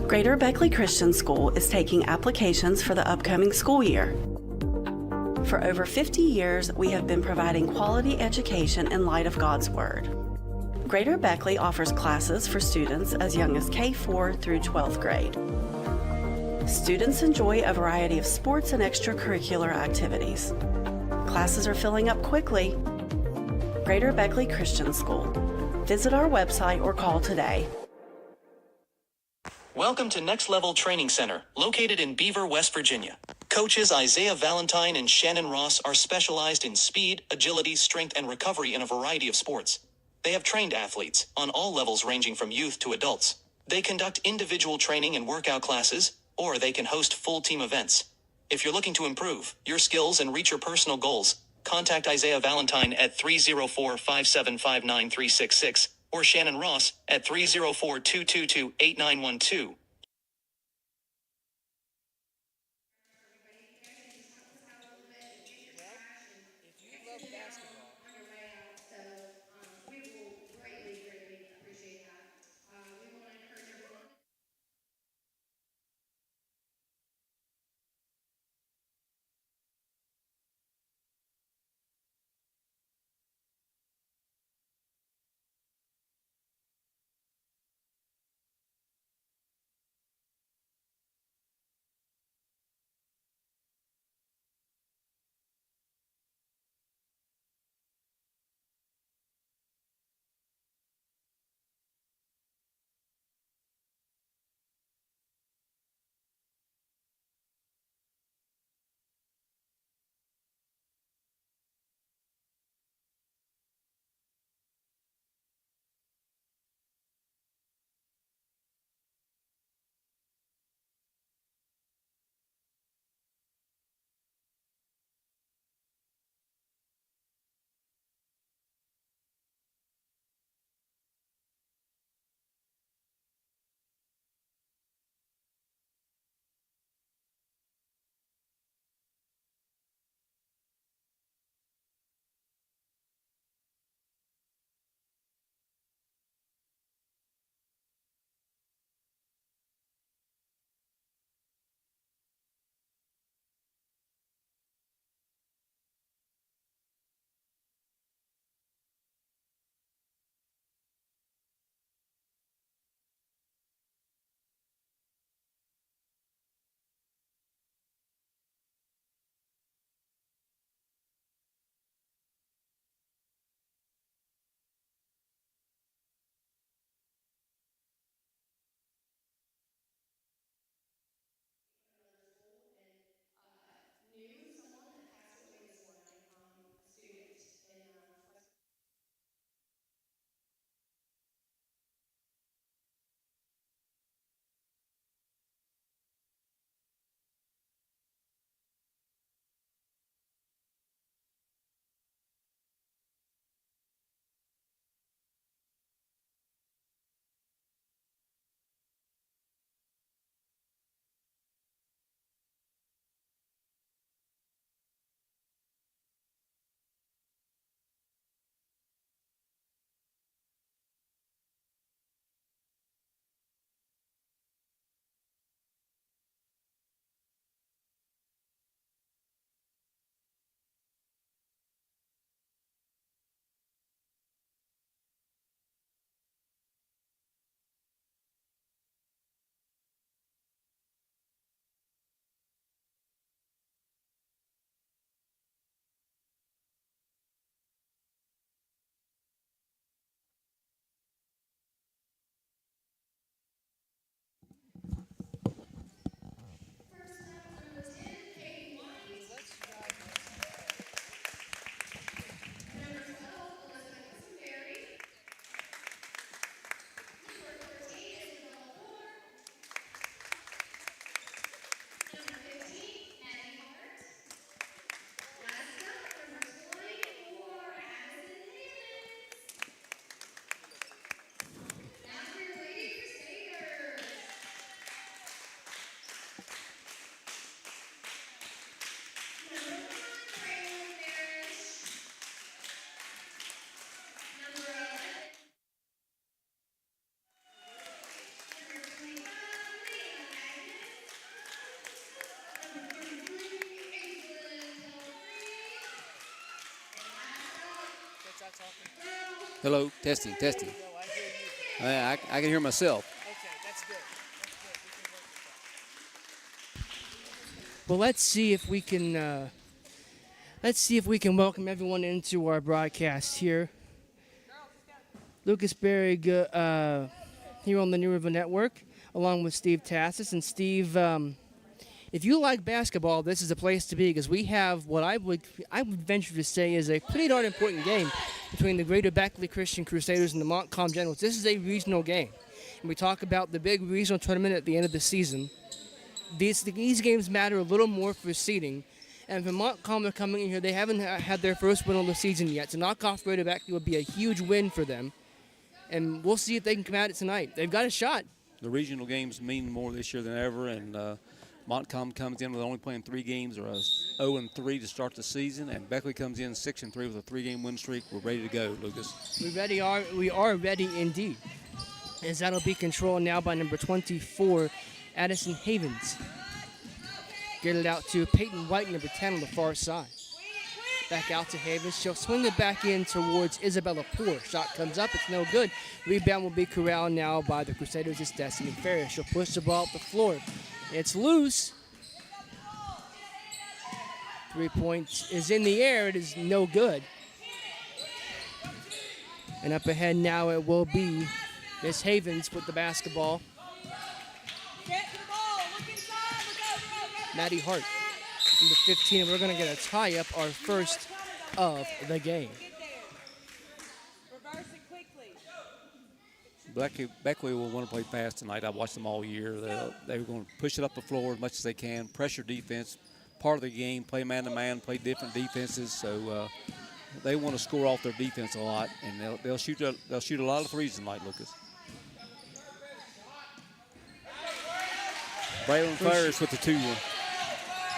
Greater Beckley Christian School is taking applications for the upcoming school year. For over 50 years, we have been providing quality education in light of God's Word. Greater Beckley offers classes for students as young as K-4 through 12th grade. Students enjoy a variety of sports and extracurricular activities. Classes are filling up quickly. Greater Beckley Christian School. Visit our website or call today. Welcome to Next Level Training Center, located in Beaver, West Virginia. Coaches Isaiah Valentine and Shannon Ross are specialized in speed, agility, strength, and recovery in a variety of sports. They have trained athletes on all levels ranging from youth to adults. They conduct individual training and workout classes, or they can host full team events. If you're looking to improve your skills and reach your personal goals, contact Isaiah Valentine at 304-575-9366 or Shannon Ross at 304-222-8912. Hello, testing. No, I hear you. I can hear myself. Okay, that's good. Well, let's see if we can. Welcome everyone into our broadcast here. Lucas Berry here on the New River Network, along with Steve Tassis. And Steve, if you like basketball, this is a place to be because we have what I would venture to say is a pretty darn important game between the Greater Beckley Christian Crusaders and the Montcalm Generals. This is a regional game, and we talk about the big regional tournament at the end of the season. These games matter a little more for seeding, and for Montcalm, they're coming in here. They haven't had their first win of the season yet. To knock off Greater Beckley would be a huge win for them, and we'll see if they can come at it tonight. They've got a shot. The regional games mean more this year than ever, and Montcalm comes in with only playing 3 games, or a 0-3 to start the season, and Beckley comes in 6-3 with a 3-game win streak. We're ready to go, Lucas. We are ready indeed, as that'll be controlled now by number 24, Addison Havens. Get it out to Peyton White, number 10 on the far side. Back out to Havens. She'll swing it back in towards Isabella Poor. Shot comes up. It's no good. Rebound will be corralled now by the Crusaders. It's Destiny Ferris. She'll push the ball up the floor. It's loose. 3 points is in the air. It is no good. And up ahead now it will be Miss Havens with the basketball. Maddie Hart, number 15. And we're going to get a tie-up, our first of the game. Beckley will want to play fast tonight. I watched them all year. They're going to push it up the floor as much as they can, pressure defense, part of the game, play man-to-man, play different defenses. So they want to score off their defense a lot, and they'll shoot a lot of threes tonight, Lucas. Braylon Ferris with the 2-1.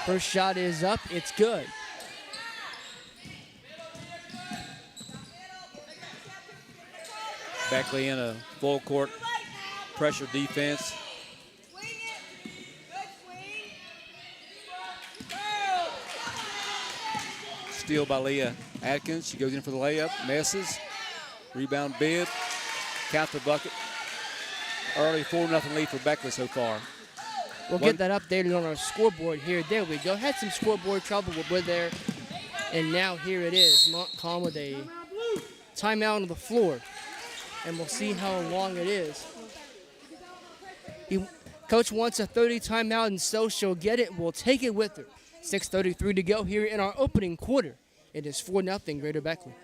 First shot is up. It's good. Beckley in a full court pressure defense. Steal by Leah Atkins. She goes in for the layup, misses. Rebound Bibb. Count the bucket. Early 4-0 lead for Beckley so far. We'll get that updated on our scoreboard here. There we go. Had some scoreboard trouble, but we're there. And now here it is. Montcalm with a timeout on the floor. And we'll see how long it is. Coach wants a 30 timeout, and so she'll get it. We'll take it with her. 6:33 to go here in our opening quarter. It is 4-0 Greater Beckley.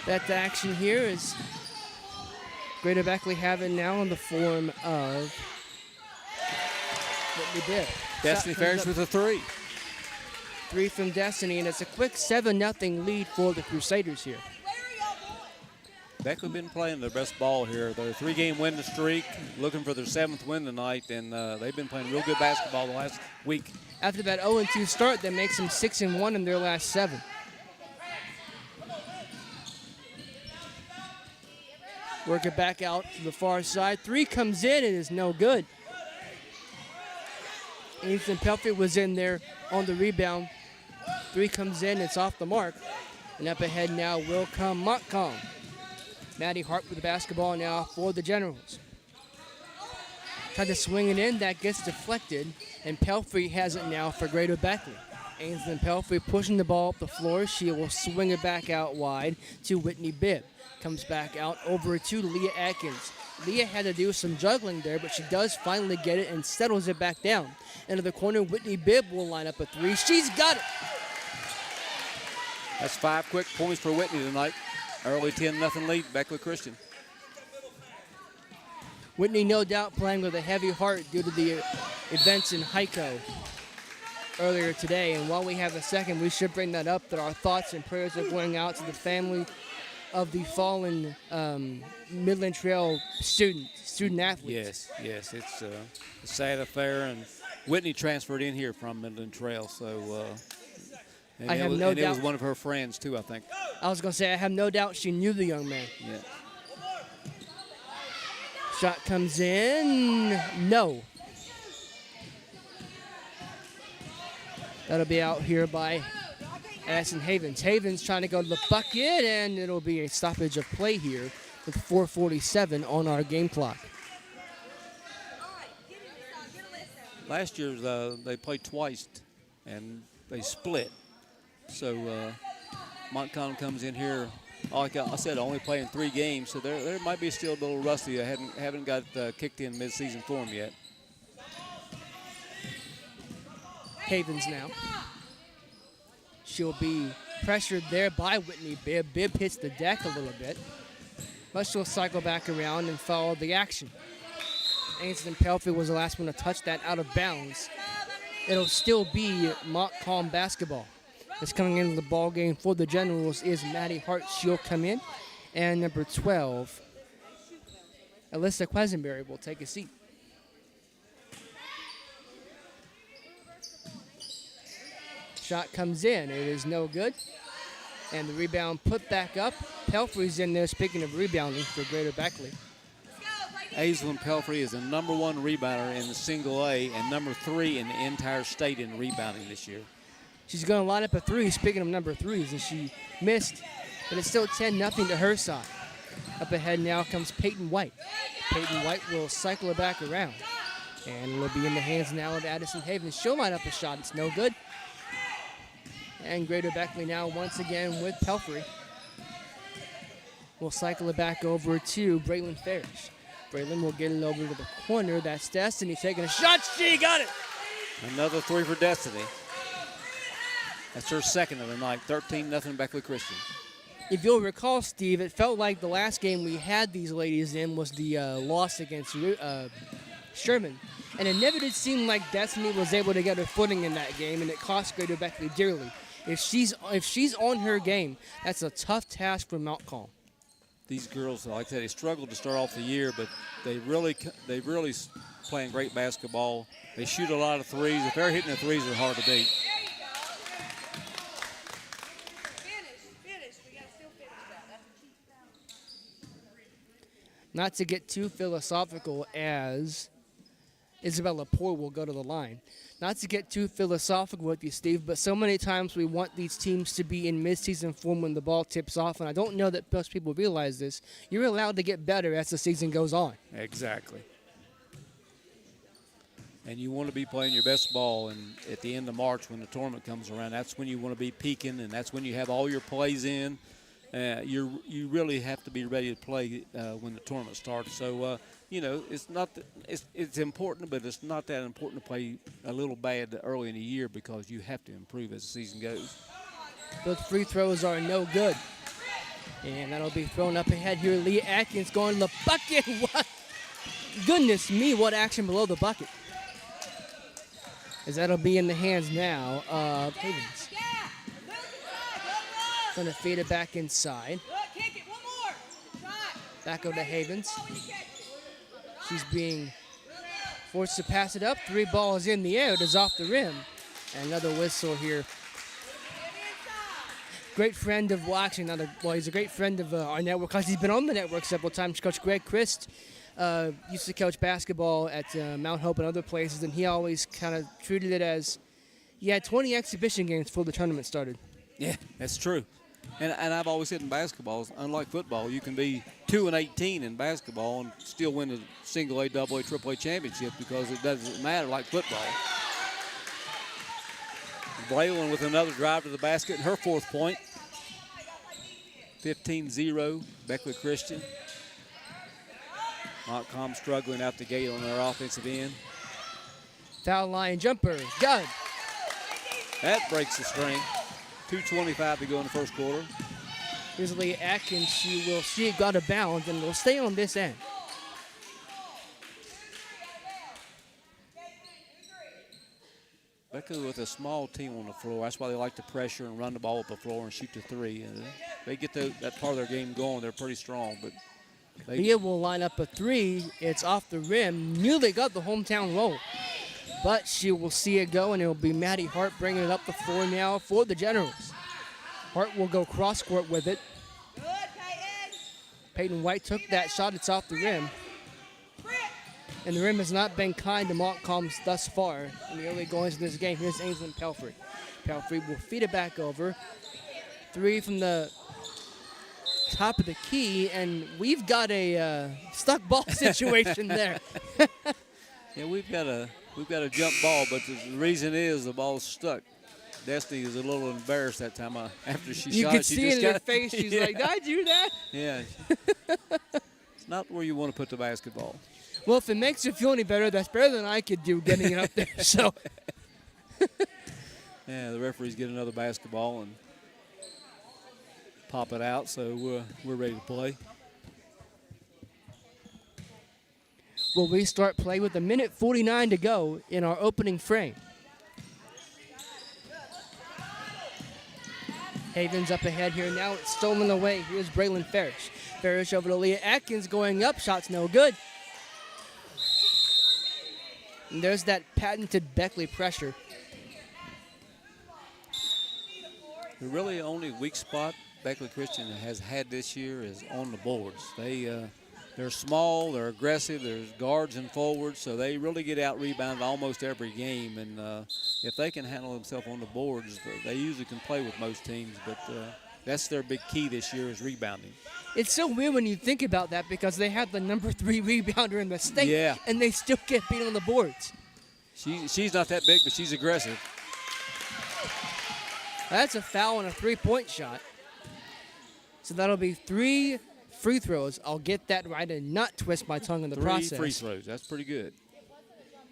That action here is Greater Beckley having now in the form of what we did. Destiny Ferris with a 3. 3 from Destiny, and it's a quick 7-0 lead for the Crusaders here. Beckley been playing their best ball here. They're a 3-game win streak, looking for their 7th win tonight, and they've been playing real good basketball the last week. After that 0-2 start, that makes them 6-1 in their last 7. Work it back out to the far side. 3 comes in and is no good. Ethan Pelfrey was in there on the rebound. 3 comes in, it's off the mark. And up ahead now will come Montcalm. Maddie Hart with the basketball now for the Generals. Tried to swing it in, that gets deflected, and Pelfrey has it now for Greater Beckley. Ainsley Pelfrey pushing the ball up the floor. She will swing it back out wide to Whitney Bibb. Comes back out over to Leah Atkins. Leah had to do some juggling there, but she does finally get it and settles it back down. Into the corner, Whitney Bibb will line up a three. She's got it. That's 5 quick points for Whitney tonight. Early 10-0 lead, Beckley Christian. Whitney, no doubt, playing with a heavy heart due to the events in Heiko earlier today. And while we have a second, we should bring that up, that our thoughts and prayers are going out to the family of the fallen Midland Trail student athletes. Yes, it's a sad affair, and Whitney transferred in here from Midland Trail, so it was one of her friends too, I think. I was going to say, I have no doubt she knew the young man. Yeah. Shot comes in, no. That'll be out here by Addison Havens. Havens trying to go to the bucket, and it'll be a stoppage of play here with 4:47 on our game clock. Last year they played twice, and they split. So Montcalm comes in here, like I said, only playing 3 games, so there might be still a little rusty. I haven't got kicked in mid-season form yet. Havens now. She'll be pressured there by Whitney Bibb. Bibb hits the deck a little bit, but she'll cycle back around and follow the action. Ainsley Pelfrey was the last one to touch that out of bounds. It'll still be Montcalm basketball. It's coming into the ball game for the Generals is Maddie Hart. She'll come in, and number 12, Alyssa Quesenberry, will take a seat. Shot comes in. It is no good. And the rebound put back up. Pelfrey's in there, speaking of rebounding, for Greater Beckley. Aislinn Pelfrey is the #1 rebounder in the single A and number 3 in the entire state in rebounding this year. She's going to line up a three, speaking of number 3s, and she missed, but it's still 10-0 to her side. Up ahead now comes Peyton White. Peyton White will cycle it back around, and it'll be in the hands now of Addison Havens. She'll line up a shot. It's no good. And Greater Beckley now once again with Pelfrey. We'll cycle it back over to Braylon Ferris. Braylon will get it over to the corner. That's Destiny taking a shot. She got it. Another 3 for Destiny. That's her second of the night. 13-0 Beckley Christian. If you'll recall, Steve, it felt like the last game we had these ladies in was the loss against Sherman. And it never did seem like Destiny was able to get her footing in that game, and it cost Greater Beckley dearly. If she's on her game, that's a tough task for Montcalm. These girls, like I said, they struggled to start off the year, but they really playing great basketball. They shoot a lot of threes. If they're hitting the threes, they're hard to beat. Not to get too philosophical, as Isabella Poor will go to the line. Not to get too philosophical with you, Steve, but so many times we want these teams to be in midseason form when the ball tips off, and I don't know that most people realize this. You're allowed to get better as the season goes on. Exactly. And you want to be playing your best ball, and at the end of March when the tournament comes around, that's when you want to be peaking, and that's when you have all your plays in. You really have to be ready to play when the tournament starts. So, it's important, but it's not that important to play a little bad early in the year because you have to improve as the season goes. Both free throws are no good. And that'll be thrown up ahead here. Leah Atkins going to the bucket. What? Goodness me, what action below the bucket. As that'll be in the hands now of Havens. Trying to feed it back inside. Back over to Havens. She's being forced to pass it up. 3 balls in the air. It is off the rim. And another whistle here. Great friend of, he's a great friend of our network because he's been on the network several times. Coach Greg Christ used to coach basketball at Mount Hope and other places, and he always kind of treated it as he had 20 exhibition games before the tournament started. Yeah, that's true. And I've always said in basketball, unlike football, you can be 2-18 in basketball and still win a single A, double A, triple A championship because it doesn't matter like football. Braylon with another drive to the basket, her 4th point. 15-0, Beckley Christian. Montcalm struggling out the gate on their offensive end. Foul line jumper, good. That breaks the string. 2:25 to go in the first quarter. Here's Leah Atkins. She will see it got a bounce and will stay on this end. Beckley with a small team on the floor. That's why they like to pressure and run the ball up the floor and shoot the three. And they get that part of their game going. They're pretty strong. But Leah will line up a three. It's off the rim. Nearly got the hometown roll. But she will see it go, and it will be Maddie Hart bringing it up the floor now for the Generals. Hart will go cross court with it. Good, Peyton. Peyton White took that shot. It's off the rim. And the rim has not been kind to Montcalm thus far in the early goings of this game. Here's Ainsley Pelfrey. Pelfrey will feed it back over. Three from the top of the key, and we've got a stuck ball situation there. yeah, we've got a jump ball, but the reason is the ball's stuck. Destiny is a little embarrassed that time after she You shot could it. She see just it in her got- face. She's Yeah. like, did I do that? Yeah. It's not where you want to put the basketball. Well, if it makes you feel any better, that's better than I could do getting it up there. So, Yeah, the referees get another basketball and pop it out, so we're ready to play. will we start play with 1:49 to go in our opening frame. Havens up ahead here now. It's stolen away. Here's Braylon Farish. Farish over to Leah Atkins going up. Shot's no good. And there's that patented Beckley pressure. The really only weak spot Beckley Christian has had this year is on the boards. They're small, they're aggressive, there's guards and forwards, so they really get out rebounded almost every game. And if they can handle themselves on the boards, they usually can play with most teams. But that's their big key this year is rebounding. It's so weird when you think about that because they have the number 3 rebounder in the state, Yeah. and they still get beat on the boards. She's not that big, but she's aggressive. That's a foul and a 3-point shot. So that'll be 3 free throws. I'll get that right and not twist my tongue in the 3 process. free throws. That's pretty good.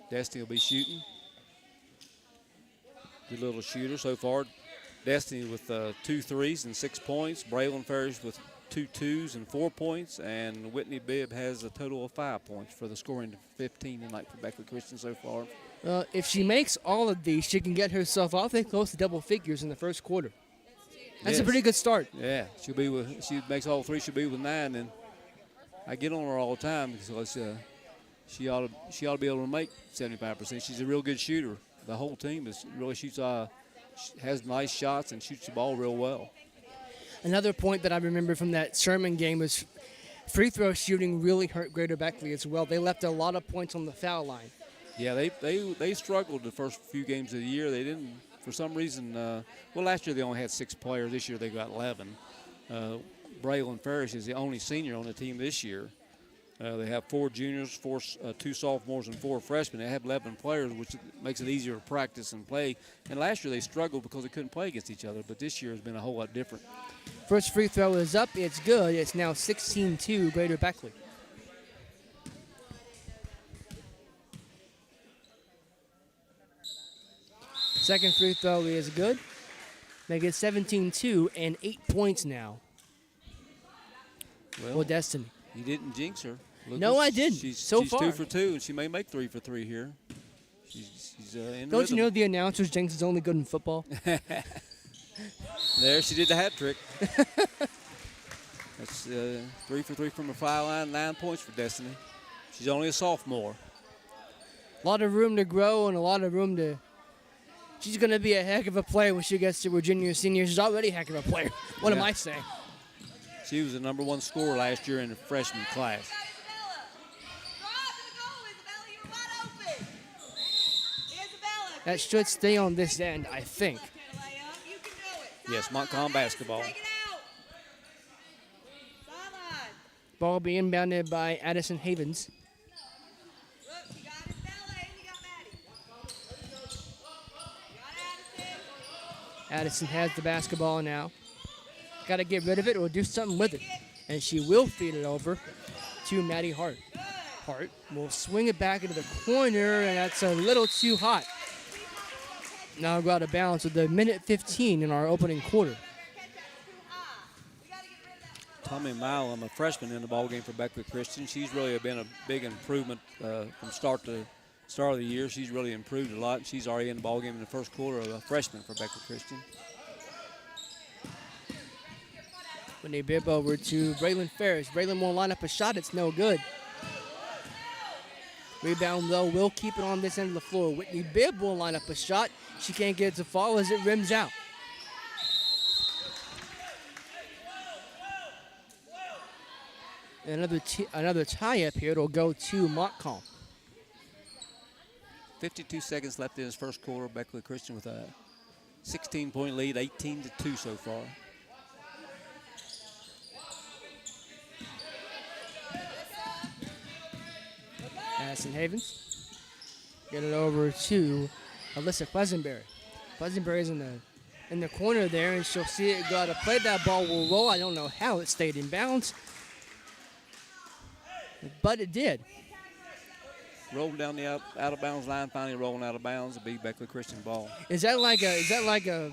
Destiny will be shooting. Good little shooter so far. Destiny with 2 threes and 6 points. Braylon Farish with 2 twos and 4 points. And Whitney Bibb has a total of 5 points for the scoring 15 tonight for Beckley Christian so far. If she makes all of these, she can get herself awfully close to double figures in the first quarter. That's a Yes. pretty good start. Yeah, she makes all 3, she'll be with 9, and I get on her all the time because she ought to be able to make 75%. She's a real good shooter. The whole team really shoots, has nice shots and shoots the ball real well. Another point that I remember from that Sherman game was free throw shooting really hurt Greater Beckley as well. They left a lot of points on the foul line. Yeah, they struggled the first few games of the year. They didn't, for some reason. Last year they only had 6 players. This year they got 11. Braylon Farish is the only senior on the team this year. They have 4 juniors, 2 sophomores, and 4 freshmen. They have 11 players, which makes it easier to practice and play. And last year they struggled because they couldn't play against each other. But this year has been a whole lot different. First free throw is up. It's good. It's now 16-2 Greater Beckley. Second free throw is good. Make it 17-2 and 8 points now. Well, Destiny. You didn't jinx her. No, I didn't. She's So far. 2 for 2, and she may make 3 for 3 here. She's in Don't rhythm. you know the announcers jinx is only good in football? There, she did the hat trick. That's 3 for 3 from the foul line, 9 points for Destiny. She's only a sophomore. A lot of room to grow and a lot of room to... She's going to be a heck of a player when she gets to her junior or senior. She's already a heck of a player. What am Yeah. I saying? She was the #1 scorer last year in the freshman class. That should stay on this end, I think. Yes, Montcalm basketball. Ball being inbounded by Addison Havens. Addison has the basketball now. Got to get rid of it or do something with it. And she will feed it over to Maddie Hart. Hart will swing it back into the corner, and that's a little too hot. Now we'll go out of bounds with the minute 15 in our opening quarter. Tommy Milam, a freshman in the ballgame for Beckley Christian. She's really been a big improvement from start of the year. She's really improved a lot, and she's already in the ballgame in the first quarter of a freshman for Beckley Christian. When they bib over to Braylon Ferris. Braylon won't line up a shot. It's no good. Rebound, though, will keep it on this end of the floor. Whitney Bibb will line up a shot. She can't get it to fall as it rims out. And another tie-up here. It'll go to Montcalm. 52 seconds left in his first quarter. Beckley Christian with a 16-point lead, 18-2 so far. Addison Havens. Get it over to Alyssa Pleasantberry. Pleasantberry's in the corner there, and she'll see it go out of play. That ball will roll. I don't know how it stayed in bounds, but it did. Rolled down the out of bounds line, finally rolling out of bounds. A big Beckley Christian ball. Is that like a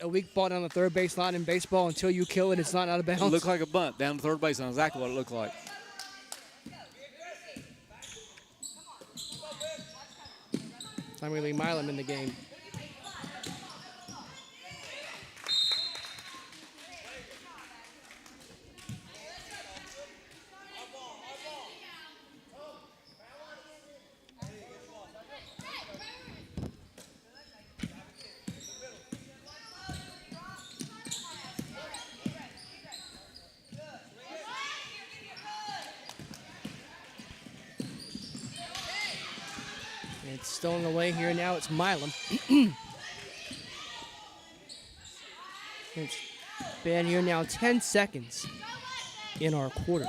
weak ball down the third base line in baseball until you kill it? It's not out of bounds. It looked like a bunt down the third base. That's exactly what it looked like. Tommy Lee Milam in the game. It's stolen away here now. It's Milam. It's been here now 10 seconds in our quarter.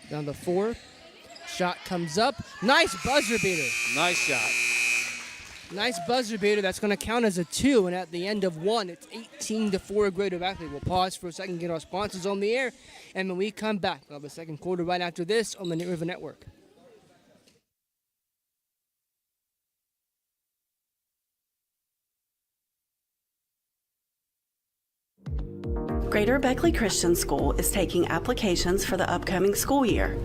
Down to 4. Shot comes up. Nice buzzer beater. Nice shot. Nice buzzer beater. That's going to count as a 2. And at the end of 1, it's 18-4 Greater Beckley. We'll pause for a second, get our sponsors on the air. And when we come back, we'll have a second quarter right after this on the Knit River Network. Greater Beckley Christian School is taking applications for the upcoming school year.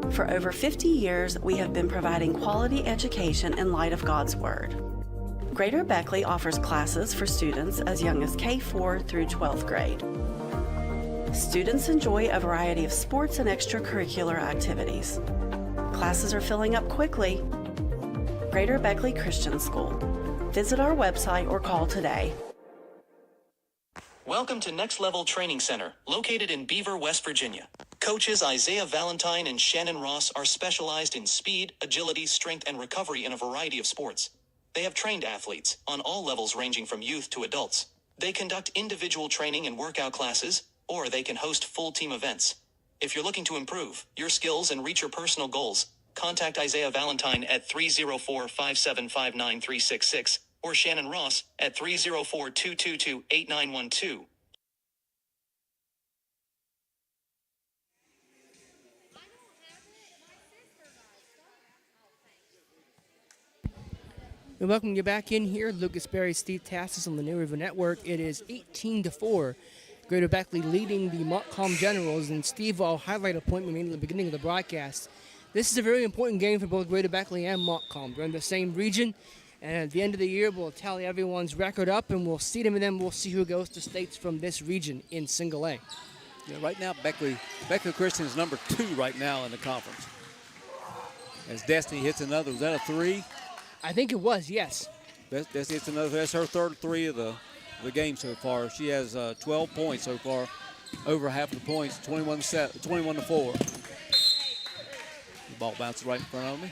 For over 50 years, we have been providing quality education in light of God's Word. Greater Beckley offers classes for students as young as K4 through 12th grade. Students enjoy a variety of sports and extracurricular activities. Classes are filling up quickly. Greater Beckley Christian School. Visit our website or call today. Welcome to Next Level Training Center, located in Beaver, West Virginia. Coaches Isaiah Valentine and Shannon Ross are specialized in speed, agility, strength, and recovery in a variety of sports. They have trained athletes on all levels ranging from youth to adults. They conduct individual training and workout classes, or they can host full team events. If you're looking to improve your skills and reach your personal goals, contact Isaiah Valentine at 304-575-9366 or Shannon Ross at 304-222-8912. We welcome you back in here. Lucas Berry, Steve Tassis on the Knit River Network. It is 18-4. Greater Beckley leading the Montcalm Generals. And Steve, I'll highlight a point we made at the beginning of the broadcast. This is a very important game for both Greater Beckley and Montcalm. They're in the same region. And at the end of the year, we'll tally everyone's record up, and we'll seed them, and then we'll see who goes to states from this region in Single A. Yeah, right now, Beckley Christian is number 2 right now in the conference. As Destiny hits another, was that a 3? I think it was, yes. That's her third 3 of the game so far. She has 12 points so far, over half of the points, 21-4. The ball bounces right in front of me.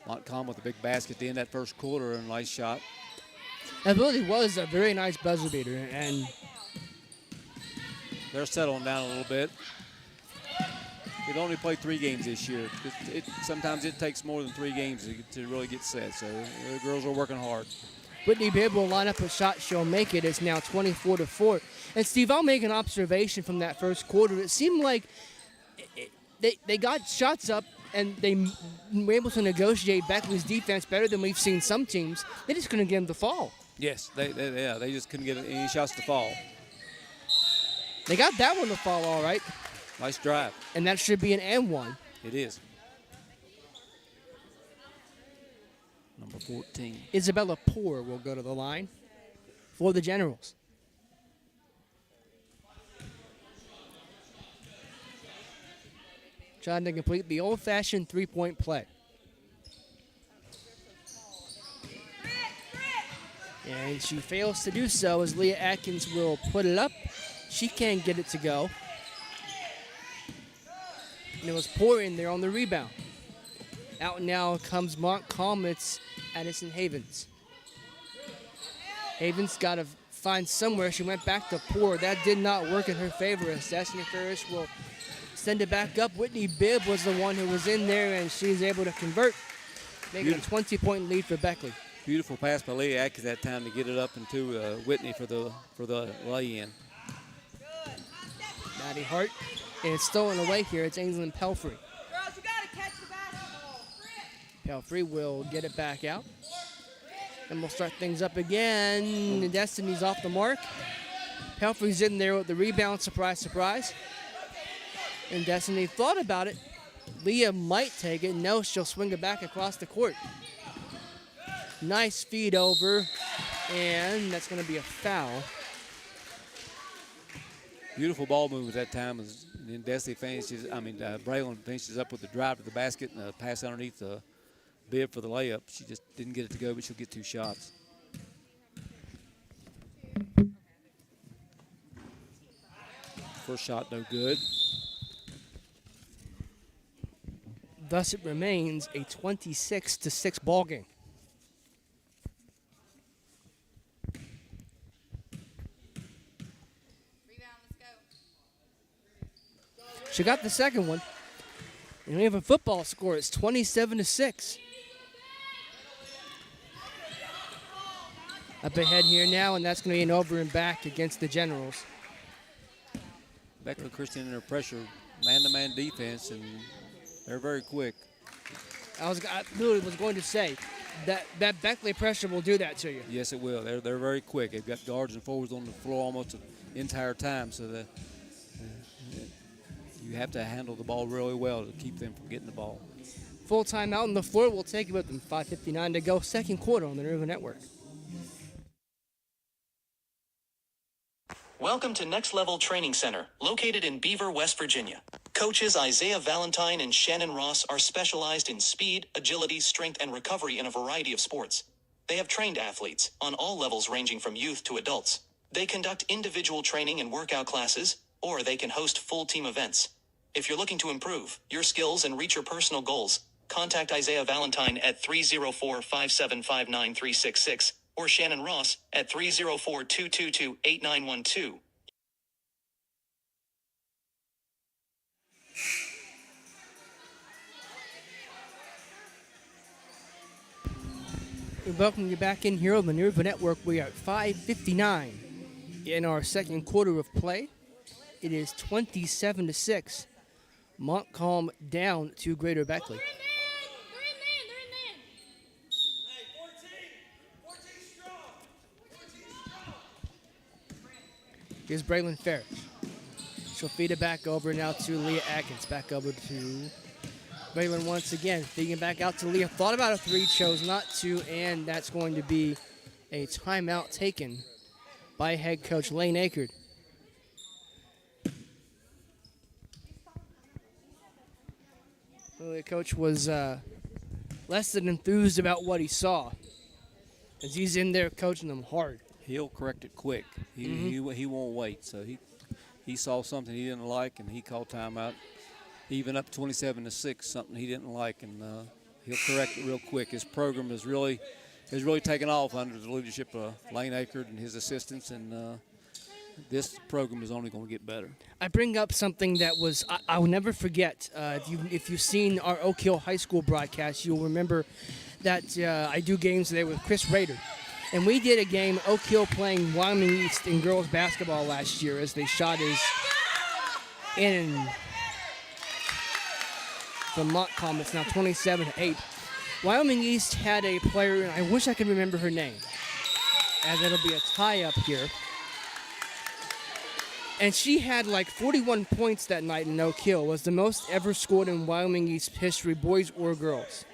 Montcalm with a big basket at the end of that first quarter, and a nice shot. It really was a very nice buzzer beater, and they're settling down a little bit. They've only played 3 games this year. Sometimes it takes more than 3 games to really get set, so the girls are working hard. Whitney Bibb will line up a shot. She'll make it. It's now 24-4. And, Steve, I'll make an observation from that first quarter. It seemed like they got shots up, and they were able to negotiate Beckley's defense better than we've seen some teams. They just couldn't get them to fall. Yes, they just couldn't get any shots to fall. They got that one to fall all right. Nice drive. And that should be an and one. It is. Number 14. Isabella Poor will go to the line for the Generals. Trying to complete the old-fashioned three-point play. And she fails to do so as Leah Atkins will put it up. She can't get it to go. And it was Poor in there on the rebound. Out now comes Montcalm. It's Addison Havens. Havens got to find somewhere. She went back to Poor. That did not work in her favor as Destiny Ferris will send it back up. Whitney Bibb was the one who was in there, and she's able to convert, making a 20-point lead for Beckley. Beautiful pass by Leah Atkins that time to get it up into Whitney for the lay-in. Maddie Hart, and it's stolen away here. It's Ainsley Pelfrey. Girls, you gotta catch the basketball. Pelfrey will get it back out. And we'll start things up again. And Destiny's off the mark. Pelfrey's in there with the rebound. Surprise, surprise. And Destiny thought about it. Leah might take it. No, she'll swing it back across the court. Nice feed over. And that's going to be a foul. Beautiful ball move at that time. And Destiny finishes, Braylon finishes up with the drive to the basket and a pass underneath the Bibb for the layup. She just didn't get it to go, but she'll get 2 shots. First shot, no good. Thus, it remains a 26-6 ball game. Rebound, let's go. She got the second one. And we have a football score. It's 27-6. Up ahead here now, and that's going to be an over and back against the Generals. Beckley Christian in their pressure, man-to-man defense, and they're very quick. I literally was going to say that Beckley pressure will do that to you. Yes, it will. They're very quick. They've got guards and forwards on the floor almost the entire time, so that you have to handle the ball really well to keep them from getting the ball. Full timeout on the floor. We'll take it with them. 5:59 to go. Second quarter on the River Network. Welcome to Next Level Training Center, located in Beaver, West Virginia. Coaches Isaiah Valentine and Shannon Ross are specialized in speed, agility, strength, and recovery in a variety of sports. They have trained athletes on all levels ranging from youth to adults. They conduct individual training and workout classes, or they can host full team events. If you're looking to improve your skills and reach your personal goals, contact Isaiah Valentine at 304-575-9366 or Shannon Ross at 304-222-8912. We welcome you back in here on the River Network. We are at 5:59 in our second quarter of play. It is 27-6. Montcalm down to Greater Beckley. Here's Braylon Ferris. She'll feed it back over now to Leah Atkins. Back over to Braylon once again. Feeding it back out to Leah. Thought about a three, chose not to, and that's going to be a timeout taken by head coach Lane Akerd. Well, the coach was less than enthused about what he saw, as he's in there coaching them hard. He'll correct it quick. He won't wait. So he saw something he didn't like, and he called timeout. Even up 27-6, something he didn't like, and he'll correct it real quick. His program is really taken off under the leadership of Lane Akerd and his assistants, and this program is only going to get better. I bring up something that was I will never forget. If you've seen our Oak Hill High School broadcast, you'll remember that I do games there with Chris Rader. And we did a game, Oak Hill playing Wyoming East in girls basketball last year as they shot is in from Montcalm. It's now 27-8. Wyoming East had a player, and I wish I could remember her name, as it'll be a tie up here. And she had like 41 points that night in Oak Hill. Was the most ever scored in Wyoming East history, boys or girls.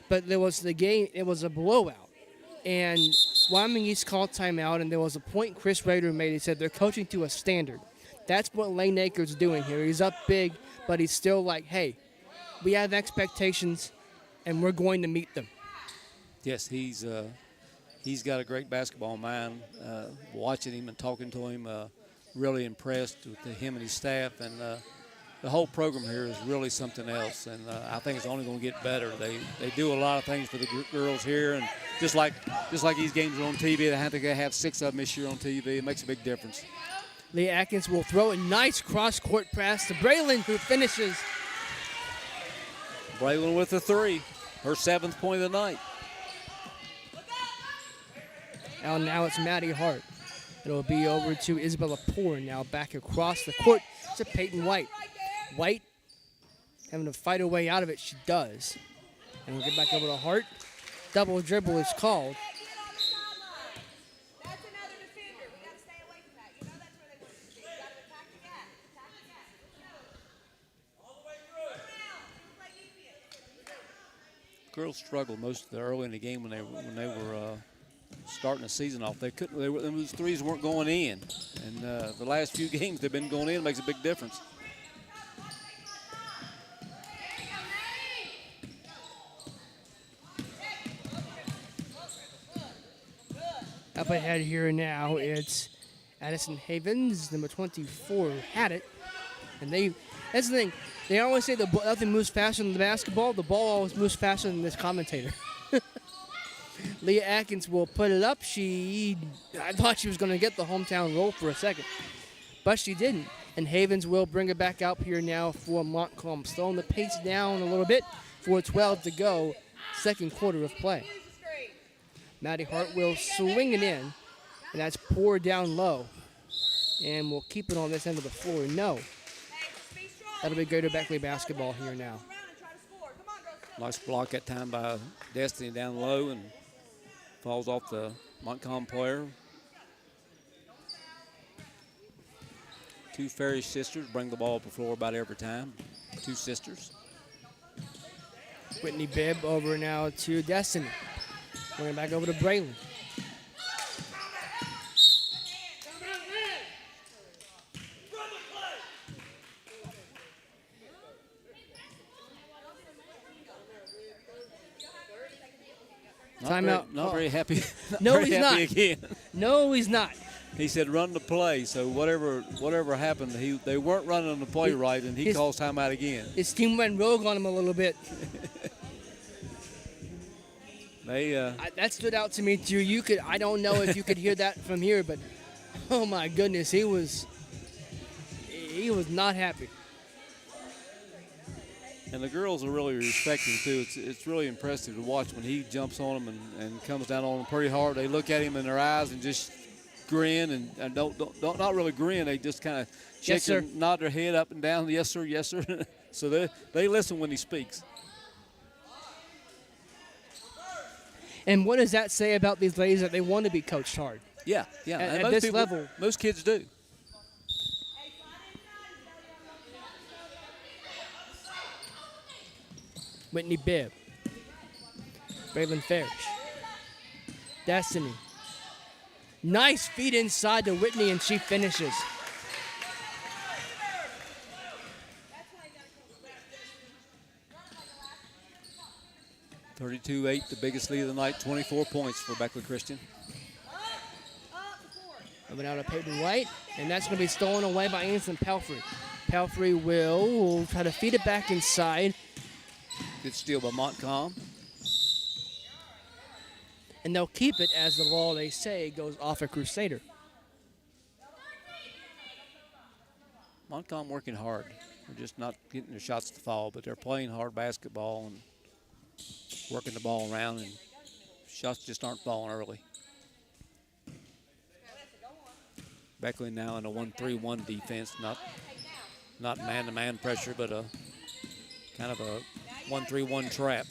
But there was the game, it was a blowout. And Wyoming East called timeout, and there was a point Chris Rader made. He said they're coaching to a standard. That's what Lane Akers doing here. He's up big, but he's still like, hey, we have expectations, and we're going to meet them. Yes, he's got a great basketball mind. Watching him and talking to him, really impressed with him and his staff, and the whole program here is really something else. And I think it's only going to get better. They do a lot of things for the girls here, and just like these games are on TV, they have to have 6 of them this year on TV. It makes a big difference. Leah Atkins will throw a nice cross-court pass to Braylon, who finishes. Braylon with a 3, her 7th point of the night. And now it's Maddie Hart. It'll be over to Isabella Poore now back across the court to Peyton White. White having to fight her way out of it. She does. And we'll get back over to Hart. Double dribble is called. That's another defender. We got to stay away from that. You know that's where they want to be. You got to attack the gap. Attack the gap. All the way through. Play defense. Girls struggled most early in the game when they were starting the season off. Those threes weren't going in, and the last few games they've been going in. Makes a big difference. Up ahead here now, it's Addison Havens, number 24, had it. And that's the thing. They always say nothing moves faster than the basketball. The ball always moves faster than this commentator. Leah Atkins will put it up. I thought she was going to get the hometown roll for a second, but she didn't. And Havens will bring it back out here now for Montcalm. Slowing the pace down a little bit for 12 to go, second quarter of play. Maddie Hart will swing it in, and that's Poore down low. And we'll keep it on this end of the floor. No. That'll be Greater Beckley basketball here now. Nice block that time by Destiny down low and falls off the Montcalm player. 2 Farish sisters bring the ball up the floor about every time. 2 sisters. Whitney Bibb over now to Destiny. Going back over to Braylon. Timeout. Not very happy. No, he's not. Again. No, he's not. He said run the play, so whatever happened, they weren't running the play right, and he calls timeout again. His team went rogue on him a little bit. That stood out to me too. I don't know if you could hear that from here, but oh my goodness, he was not happy. And the girls are really respecting too. It's really impressive to watch when he jumps on them and comes down on them pretty hard. They look at him in their eyes and just grin and don't not really grin. They just kind of shake and nod their head up and down. Yes sir, yes sir. So they listen when he speaks. And what does that say about these ladies that they want to be coached hard? Yeah. At this level, most kids do. Whitney Bibb. Braylon Farish. Destiny. Nice feed inside to Whitney, and she finishes. (32-8), the biggest lead of the night, 24 points for Beckley Christian. Coming out of Peyton White, and that's going to be stolen away by Anson Pelfrey. Pelfrey will try to feed it back inside. Good steal by Montcalm. And they'll keep it as the ball, they say, goes off a Crusader. Montcalm working hard. They're just not getting their shots to fall, but they're playing hard basketball and working the ball around, and shots just aren't falling early. Beckley now in a 1-3-1 defense, not man-to-man pressure, but a kind of a 1-3-1 trap.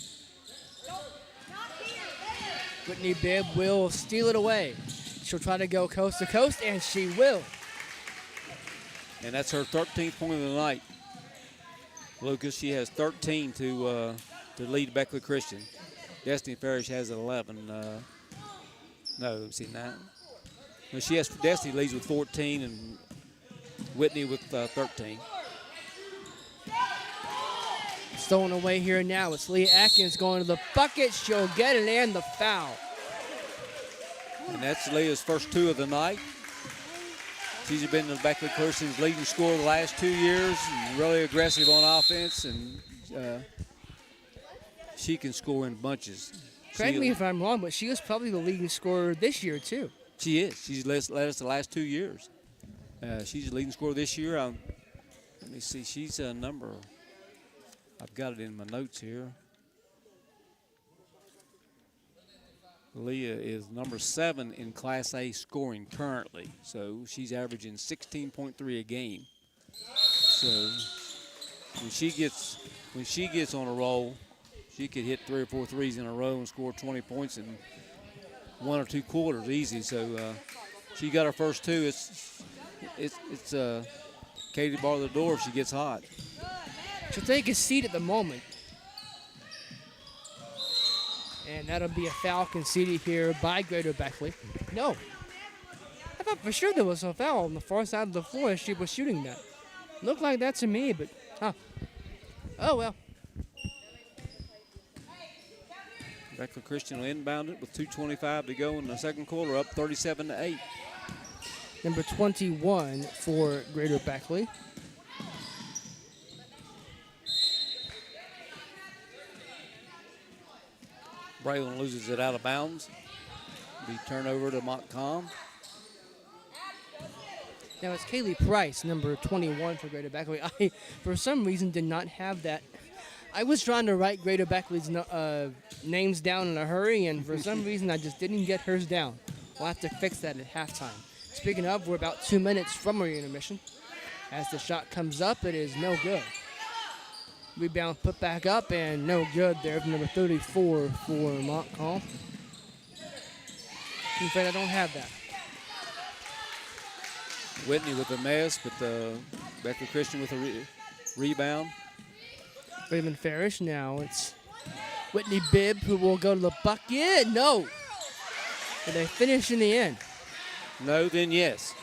Whitney Bibb will steal it away. She'll try to go coast to coast, and she will. And that's her 13th point of the night. Lucas, she has 13 to lead Beckley Christian. Destiny Parrish has 11. No, see 9. No, she has Destiny leads with 14 and Whitney with 13. Stolen away here now. It's Leah Atkins going to the bucket. She'll get it and the foul. And that's Leah's first 2 of the night. She's been the Beckley Christian's leading scorer the last 2 years. Really aggressive on offense, and she can score in bunches. Correct me if I'm wrong, but she was probably the leading scorer this year, too. She is. She's led us the last 2 years. She's the leading scorer this year. Let me see. She's a number. I've got it in my notes here. Leah is number 7 in Class A scoring currently. So she's averaging 16.3 a game. So when she gets on a roll, she could hit 3 or 4 threes in a row and score 20 points in 1 or 2 quarters easy. So she got her first 2. It's Katie bar the door if she gets hot. She'll take a seat at the moment. And that'll be a foul conceded here by Greater Beckley. No. I thought for sure there was a foul on the far side of the floor as she was shooting that. Looked like that to me, but, oh, well. Beckley Christian will inbound it with 2:25 to go in the second quarter, up 37-8. Number 21 for Greater Beckley. Braylon loses it out of bounds. Be turnover to Montcalm. Now it's Kaylee Price, number 21 for Greater Beckley. I, for some reason, did not have that. I was trying to write Greater Beckley's names down in a hurry, and for some reason, I just didn't get hers down. We'll have to fix that at halftime. Speaking of, we're about 2 minutes from our intermission. As the shot comes up, it is no good. Rebound put back up, and no good there. Number 34 for Montcalm. I'm afraid I don't have that. Whitney with a mess, but Beckley Christian with a rebound. Raymond Farish now. It's Whitney Bibb who will go to the bucket. No. Did they finish in the end? No, then yes.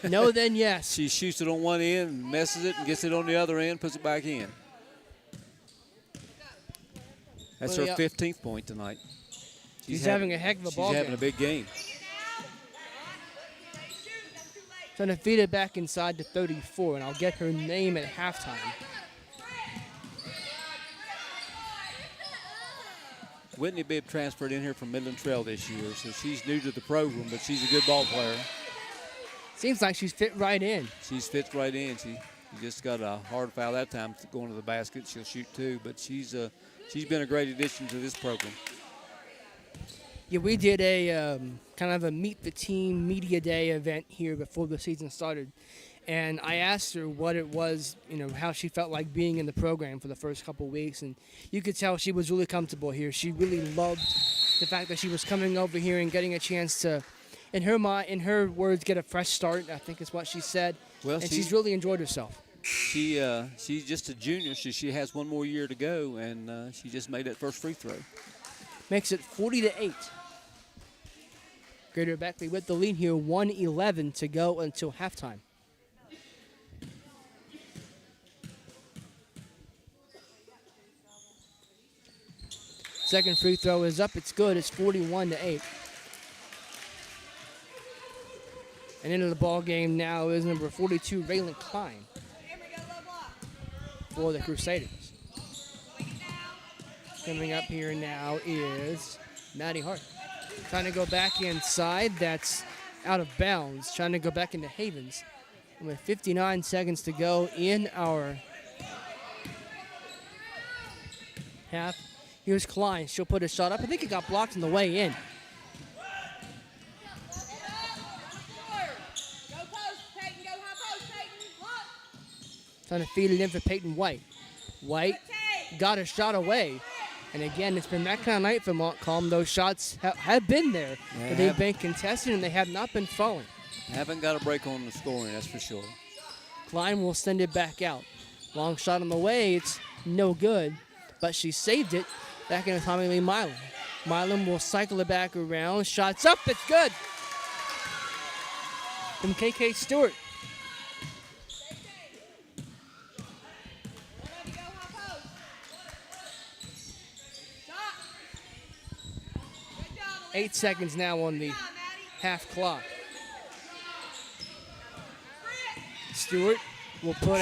No, then yes. She shoots it on one end, messes it, and gets it on the other end, puts it back in. That's her 15th point tonight. She's having a heck of a ball game. She's having a big game. Trying to feed it back inside to 34, and I'll get her name at halftime. Whitney Bibb transferred in here from Midland Trail this year, so she's new to the program, but she's a good ball player. Seems like she's fit right in. She's fit right in. She just got a hard foul that time going to the basket. She'll shoot 2, but she's been a great addition to this program. Yeah, we did a kind of a Meet the Team Media Day event here before the season started. And I asked her what it was, how she felt like being in the program for the first couple weeks. And you could tell she was really comfortable here. She really loved the fact that she was coming over here and getting a chance to, in her words, get a fresh start, I think is what she said. Well, and she's really enjoyed herself. She's just a junior. She has 1 more year to go, and she just made that first free throw. Makes it 40-8. Greater Beckley with the lead here, 1:11 to go until halftime. Second free throw is up. It's good. It's 41-8. And into the ball game now is number 42, Raylan Klein, for the Crusaders. Coming up here now is Maddie Hart. Trying to go back inside. That's out of bounds. Trying to go back into Havens. And with 59 seconds to go in our half. Here's Klein. She'll put a shot up. I think it got blocked on the way in. Trying to feed it in for Peyton White. White got a shot away. And again, it's been that kind of night for Montcalm. Those shots have been there, but they've been contested and they have not been falling. Haven't got a break on the scoring, that's for sure. Klein will send it back out. Long shot on the way, it's no good, but she saved it back into Tommy Lee Milam. Milam will cycle it back around. Shots up, it's good. From KK Stewart. Ready, go, high post. Stop. Good job, Elise. 8 seconds now on the Good job, Maddie. half clock. Stewart will put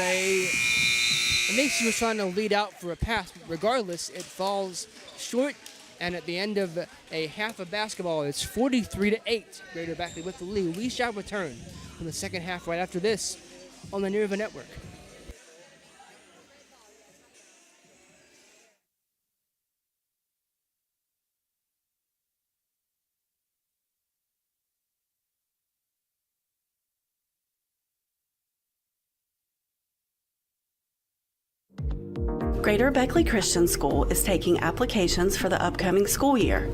I think she was trying to lead out for a pass, but regardless, it falls short. And at the end of a half of basketball, it's 43-8. Greater Beckley with the lead. We shall return in the second half right after this on the New River Network. Greater Beckley Christian School is taking applications for the upcoming school year.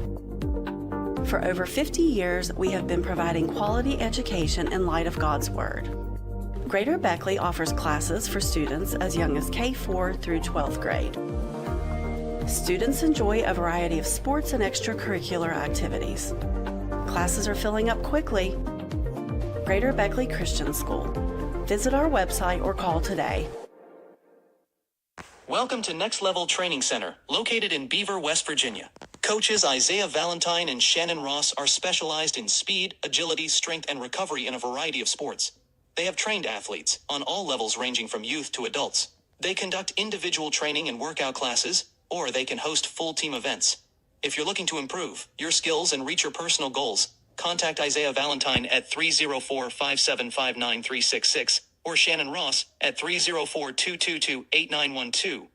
For over 50 years, we have been providing quality education in light of God's Word. Greater Beckley offers classes for students as young as K-4 through 12th grade. Students enjoy a variety of sports and extracurricular activities. Classes are filling up quickly. Greater Beckley Christian School. Visit our website or call today. Welcome to Next Level Training Center, located in Beaver, West Virginia. Coaches Isaiah Valentine and Shannon Ross are specialized in speed, agility, strength, and recovery in a variety of sports. They have trained athletes on all levels ranging from youth to adults. They conduct individual training and workout classes, or they can host full team events. If you're looking to improve your skills and reach your personal goals, contact Isaiah Valentine at 304-575-9366 or Shannon Ross at 304-222-8912.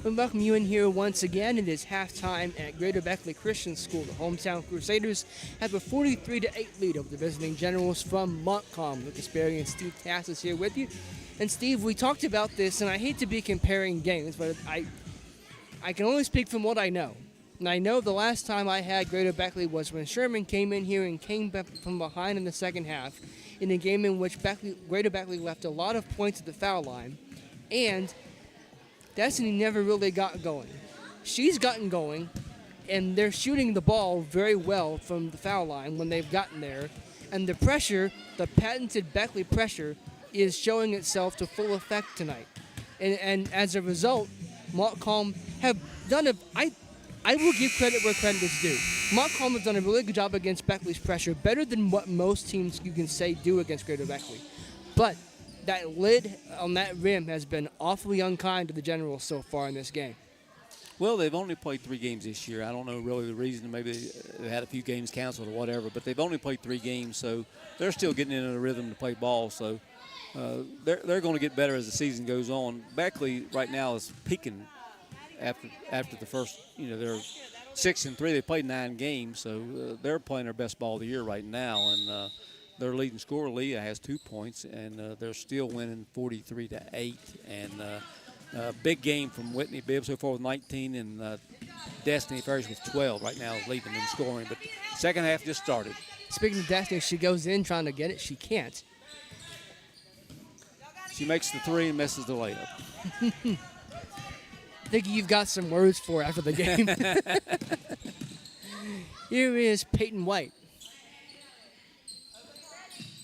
We welcome you in here once again. It is halftime at Greater Beckley Christian School. The hometown Crusaders have a 43-8 lead over the visiting Generals from Montcalm. Lucas Berry and Steve Tass is here with you. And Steve, we talked about this, and I hate to be comparing games, but I can only speak from what I know. And I know the last time I had Greater Beckley was when Sherman came in here and came back from behind in the second half in a game in which Greater Beckley left a lot of points at the foul line. And Destiny never really got going. She's gotten going, and they're shooting the ball very well from the foul line when they've gotten there. And the pressure, the patented Beckley pressure, is showing itself to full effect tonight. And as a result, Montcalm have done I will give credit where credit is due. Montcalm has done a really good job against Beckley's pressure, better than what most teams you can say do against Greater Beckley. But that lid on that rim has been awfully unkind to the Generals so far in this game. Well, they've only played 3 games this year. I don't know really the reason. Maybe they had a few games canceled or whatever, but they've only played 3 games, so they're still getting into a rhythm to play ball. So they're going to get better as the season goes on. Beckley right now is peaking after the first, they're 6-3. They played 9 games, so they're playing their best ball of the year right now. And their leading scorer, Leah, has 2 points, and they're still winning 43-8. And big game from Whitney Bibb so far with 19, and Destiny Ferris with 12 right now, leading in scoring. But the second half just started. Speaking of Destiny, she goes in trying to get it. She can't. She makes the 3 and misses the layup. I think you've got some words for after the game. Here is Peyton White.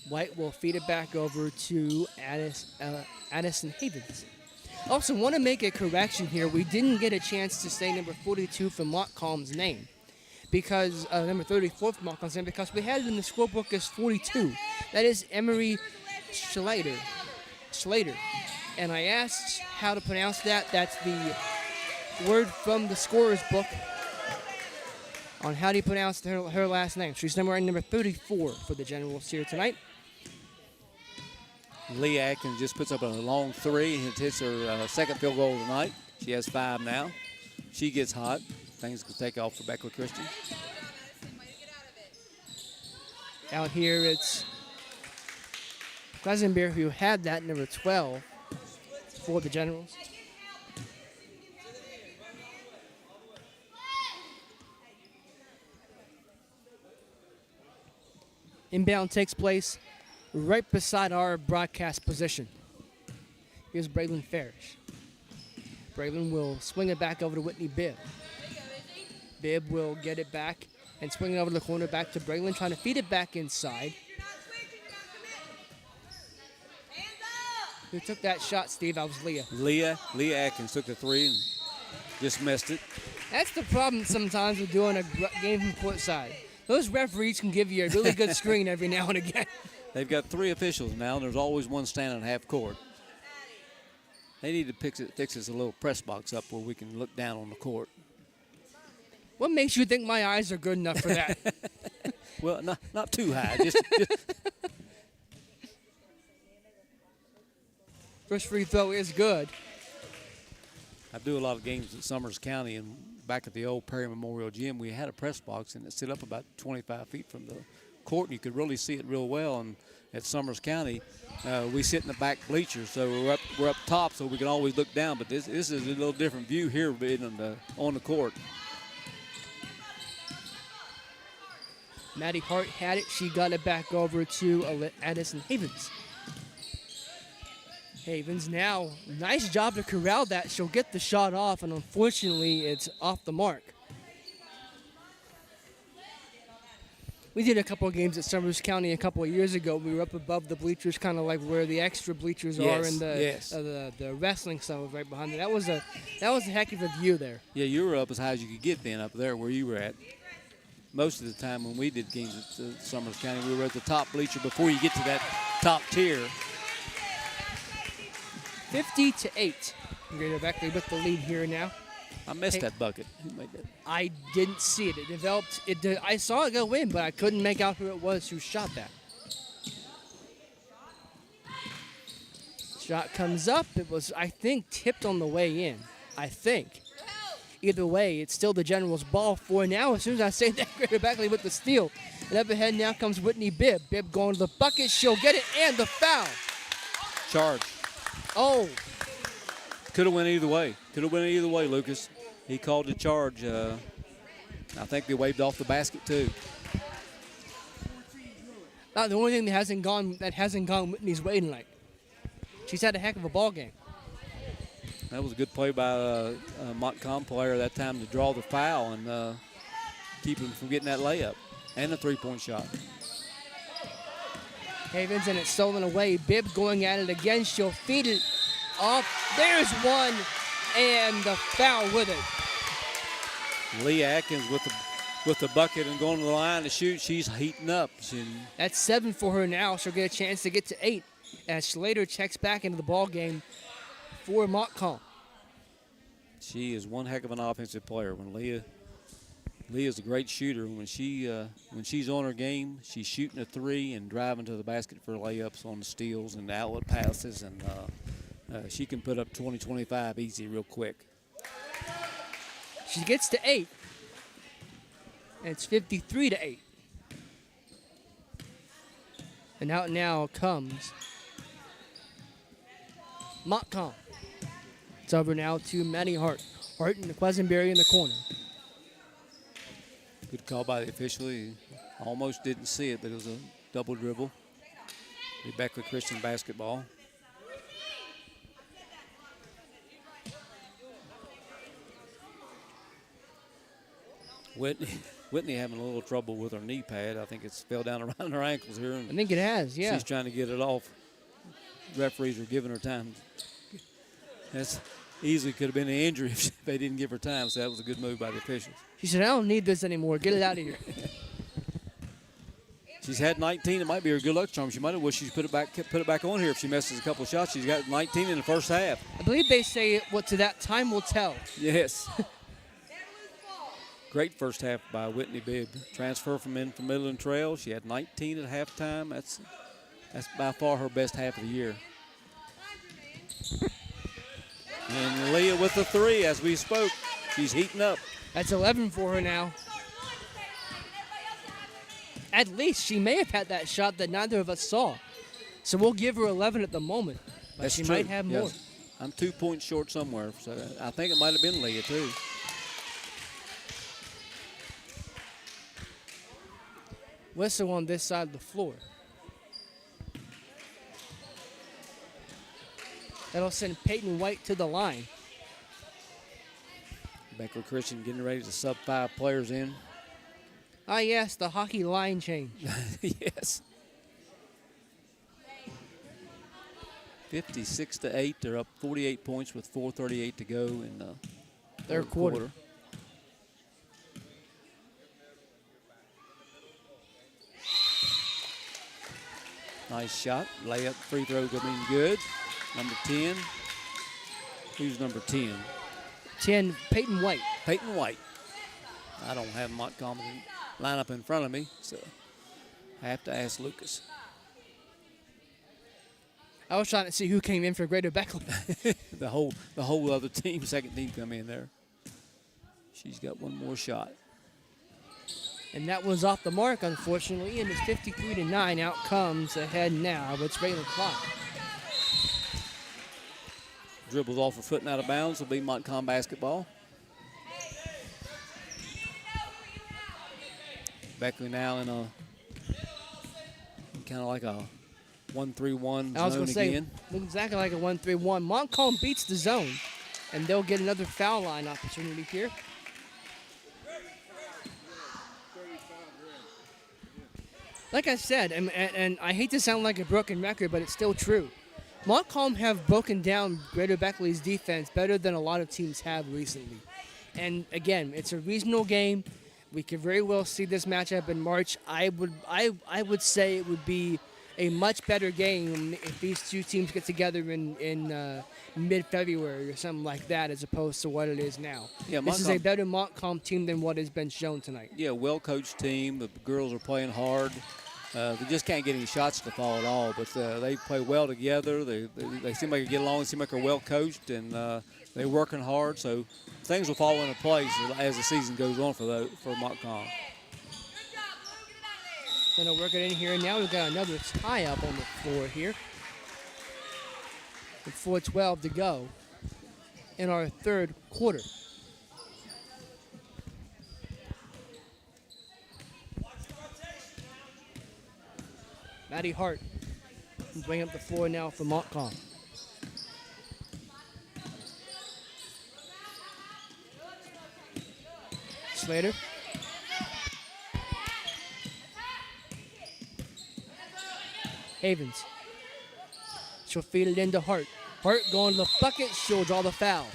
White will feed it back over to Addison Havens. Also, want to make a correction here. We didn't get a chance to say number 42 from Montcalm's name, because number 34 from Montcalm's name, because we had it in the scorebook as 42. That is Emery Schlater. And I asked how to pronounce that. That's the word from the scorer's book on how do you pronounce her last name. She's wearing number 34 for the Generals here tonight. Leah Atkins just puts up a long 3 and hits her second field goal of the night. She has 5 now. She gets hot. Things can take off for Beckley Christian. Out here it's Glesenbeer, who had that number 12 for the Generals. Inbound takes place right beside our broadcast position. Here's Braylon Farish. Braylon will swing it back over to Whitney Bibb. Bibb will get it back and swing it over the corner back to Braylon, trying to feed it back inside. Who took that shot, Steve? That was Leah. Leah Atkins took the 3 and just missed it. That's the problem sometimes with doing a game from courtside. Those referees can give you a really good screen every now and again. They've got 3 officials now, and there's always one standing half court. They need to fix us a little press box up where we can look down on the court. What makes you think my eyes are good enough for that? Well, not too high. Just First free throw is good. I do a lot of games at Summers County, and back at the old Perry Memorial Gym, we had a press box, and it sit up about 25 feet from the court, and you could really see it real well. And at Summers County, we sit in the back bleachers, so we're up top, so we can always look down. But this is a little different view here being on the court. Maddie Hart had it. She got it back over to Addison Havens. Havens now, nice job to corral that. She'll get the shot off, and unfortunately, it's off the mark. We did a couple of games at Summers County a couple of years ago. We were up above the bleachers, kind of like where the extra bleachers are in the wrestling stuff right behind it. That was a heck of a view there. Yeah, you were up as high as you could get then up there where you were at. Most of the time when we did games at Summers County, we were at the top bleacher before you get to that top tier. 50-8. Greater Beckley with the lead here now. I missed that bucket. Who made that? I didn't see it. It developed. I saw it go in, but I couldn't make out who it was who shot that. Shot comes up. It was, I think, tipped on the way in. I think. Either way, it's still the Generals' ball for now. As soon as I say that, Greater Beckley with the steal. And up ahead now comes Whitney Bibb. Bibb going to the bucket. She'll get it, and the foul. Charge. Oh, Could have went either way. Could have went either way, Lucas. He called the charge. I think they waved off the basket, too. not the only thing that hasn't gone Whitney's way tonight. She's had a heck of a ball game. That was a good play by a Montcalm player that time to draw the foul and keep him from getting that layup and a three-point shot. Havens, and it's stolen away. Bibb going at it again. She'll feed it off. There's one, and the foul with it. Lee Atkins with the bucket and going to the line to shoot. She's heating up. That's 7 for her now. She'll get a chance to get to 8 as Slater checks back into the ball game for Montcalm. She is one heck of an offensive player. When Leah's a great shooter. When she's on her game, she's shooting a three and driving to the basket for layups on the steals and the outlet passes, and she can put up 20, 25 easy real quick. She gets to 8. And it's 53-8. And out now comes Montcalm. It's over now to Maddie Hart. Hart and Quisenberry in the corner. Good call by the official. He almost didn't see it, but it was a double dribble. The Beckley Christian basketball. Whitney having a little trouble with her knee pad. I think it's fell down around her ankles here. I think it has, yeah. She's trying to get it off. Referees are giving her time. That's easily could have been an injury if they didn't give her time, so that was a good move by the officials. She said, I don't need this anymore. Get it out of here. She's had 19. It might be her good luck charm. She might have wished she put it back on here if she misses a couple of shots. She's got 19 in the first half. I believe they say what to that time will tell. Yes. Great first half by Whitney Bibb. Transfer from Midland Trail. She had 19 at halftime. That's by far her best half of the year. And Leah with the three as we spoke. She's heating up. That's 11 for her now. At least she may have had that shot that neither of us saw. So we'll give her 11 at the moment. But That's she true. might have more. Yes. I'm 2 points short somewhere. So I think it might have been Leah, too. Whistle on this side of the floor. That'll send Peyton White to the line. Beckley Christian getting ready to sub 5 players in. Ah, yes, the hockey line change. Yes. 56-8. They're up 48 points with 4:38 to go in the third quarter. Nice shot. Layup, free throw coming good. Number 10. Who's number 10? 10, Peyton White. Peyton White. I don't have Montcalm line up in front of me, so I have to ask Lucas. I was trying to see who came in for Greater Beckley. the whole other team, second team come in there. She's got one more shot. And that was off the mark, unfortunately, and it's 53-9. Out comes ahead now, but it's regular clock. Dribbles off her foot and out of bounds. Will be Montcalm basketball. Beckley now in a kind of like a 1-3-1 I was zone going to say, again. looks exactly like a 1-3-1. Montcalm beats the zone, and they'll get another foul line opportunity here. Like I said, and I hate to sound like a broken record, but it's still true. Montcalm have broken down Greater Beckley's defense better than a lot of teams have recently. And again, it's a regional game. We could very well see this matchup in March. I would say it would be a much better game if these two teams get together in mid-February or something like that, as opposed to what it is now. Yeah, this is a better Montcalm team than what has been shown tonight. Yeah, well-coached team. The girls are playing hard. They just can't get any shots to fall at all, but they play well together. They seem like they get along. They seem like they're well coached, and they're working hard. So things will fall into place as the season goes on for Montcalm. Going to work it in here. And now we've got another tie up on the floor here. With 4:12 to go in our third quarter. Maddie Hart bringing up the floor now for Montcalm. Slater. Havens. She'll feed it into Hart. Hart going to the bucket. She'll draw the foul.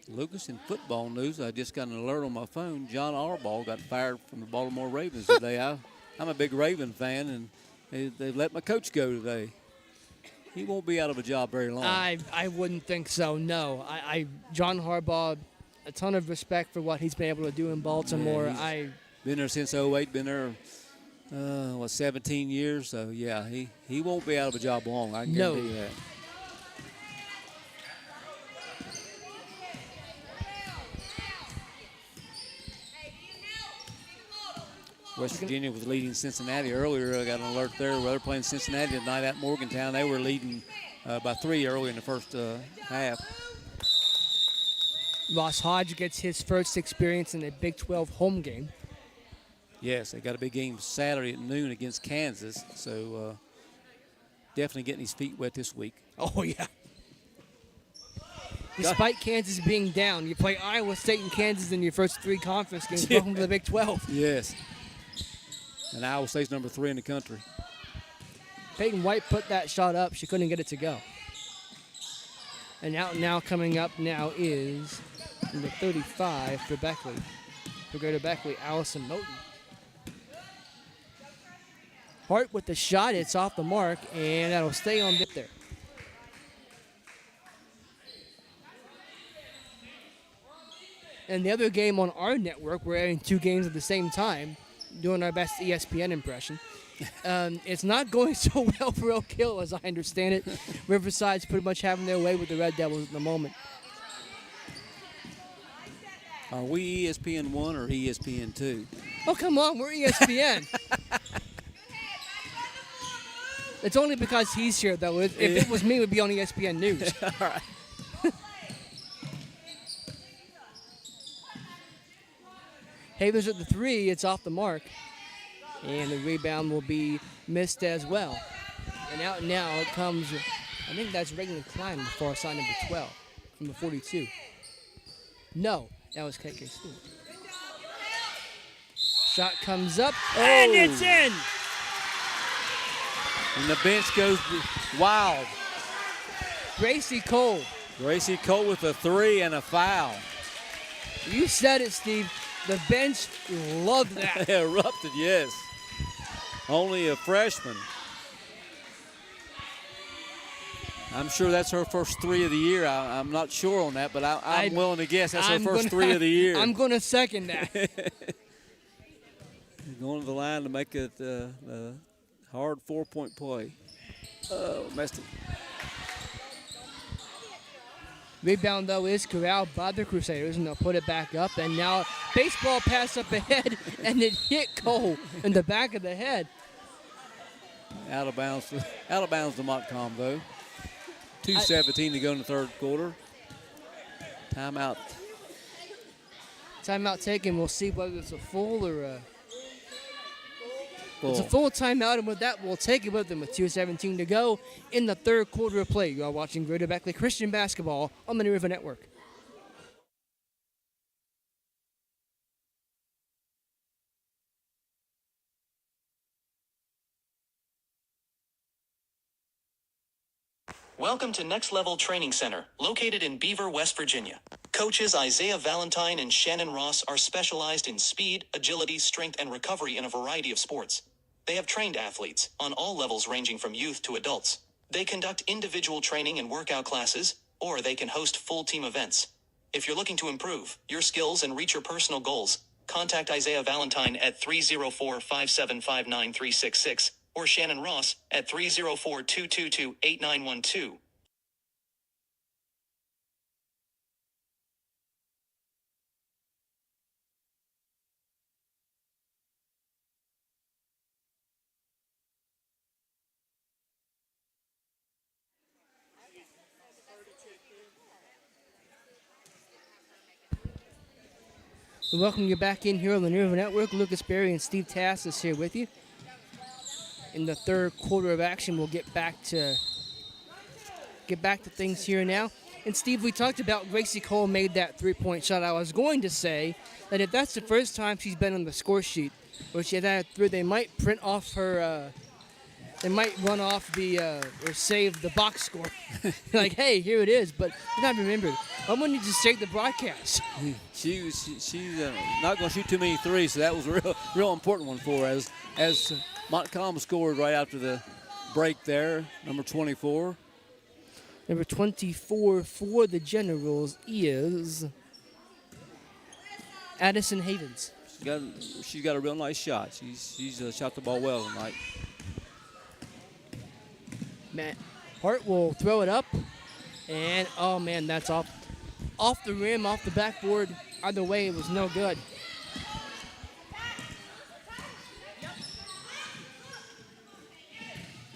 Lucas, in football news, I just got an alert on my phone. John Arbaugh got fired from the Baltimore Ravens today. I'm a big Raven fan, and they let my coach go today. He won't be out of a job very long. I wouldn't think so, no. John Harbaugh, a ton of respect for what he's been able to do in Baltimore. Yeah, been there since 08, been there, 17 years. So, yeah, he won't be out of a job long. I can guarantee that. West Virginia was leading Cincinnati earlier. I got an alert there. They're playing Cincinnati tonight at Morgantown. They were leading by 3 early in the first half. Ross Hodge gets his first experience in a Big 12 home game. Yes, they got a big game Saturday at noon against Kansas. So definitely getting his feet wet this week. Oh, yeah. Despite Kansas being down, you play Iowa State and Kansas in your first 3 conference games. Welcome to the Big 12. Yes. And Iowa State's number 3 in the country. Peyton White put that shot up. She couldn't get it to go. And now coming up now is number 35 for Beckley. For Greater Beckley, Allison Moten. Hart with the shot. It's off the mark, and that'll stay on there. And the other game on our network, we're airing 2 games at the same time, doing our best ESPN impression. It's not going so well for Oak Hill, as I understand it. Riverside's pretty much having their way with the Red Devils at the moment. Are we ESPN 1 or ESPN 2? Oh, come on, we're ESPN. It's only because he's here, though. If it was me, it would be on ESPN News. All right. Havens at the 3, it's off the mark. And the rebound will be missed as well. And out now it comes, I think that's Reagan Klein, the far side number 12, from the 42. No, that was KK Stewart. Shot comes up, and it's in! And the bench goes wild. Gracie Cole. Gracie Cole with a 3 and a foul. You said it, Steve. The bench loved that. They erupted, yes. Only a freshman. I'm sure that's her first 3 of the year. I'm not sure on that, but I'm willing to guess that's her first 3 of the year. I'm going to second that. Going to the line to make it a hard 4-point play. Oh, messed it. Rebound, though, is corralled by the Crusaders, and they'll put it back up. And now baseball pass up ahead, and it hit Cole in the back of the head. Out of bounds to Montcalm, though. 2:17 to go in the third quarter. Timeout. Timeout taken. We'll see whether it's a full or a... Full. It's a full timeout, and with that, we'll take it with them with 2:17 to go in the third quarter of play. You are watching Greater Beckley Christian Basketball on the New River Network. Welcome to Next Level Training Center, located in Beaver, West Virginia. Coaches Isaiah Valentine and Shannon Ross are specialized in speed, agility, strength, and recovery in a variety of sports. They have trained athletes on all levels ranging from youth to adults. They conduct individual training and workout classes, or they can host full team events. If you're looking to improve your skills and reach your personal goals, contact Isaiah Valentine at 304-575-9366 or Shannon Ross at 304-222-8912. We welcome you back in here on the New River Network. Lucas Berry and Steve Tass is here with you. In the third quarter of action, we'll get back to things here now. And Steve, we talked about Gracie Cole made that three-point shot. I was going to say that if that's the first time she's been on the score sheet, or she had that through, they might print off her. They might run off the or save the box score. Like, hey, here it is. But you got to remember, I'm going to just save the broadcast. She's not going to shoot too many threes, so that was a real important one for her. As Montcalm scored right after the break there, number 24. Number 24 for the Generals is Addison Havens. She's got a real nice shot. She's shot the ball well tonight. Matt Hart will throw it up, and oh man, that's off the rim, off the backboard. Either way, it was no good.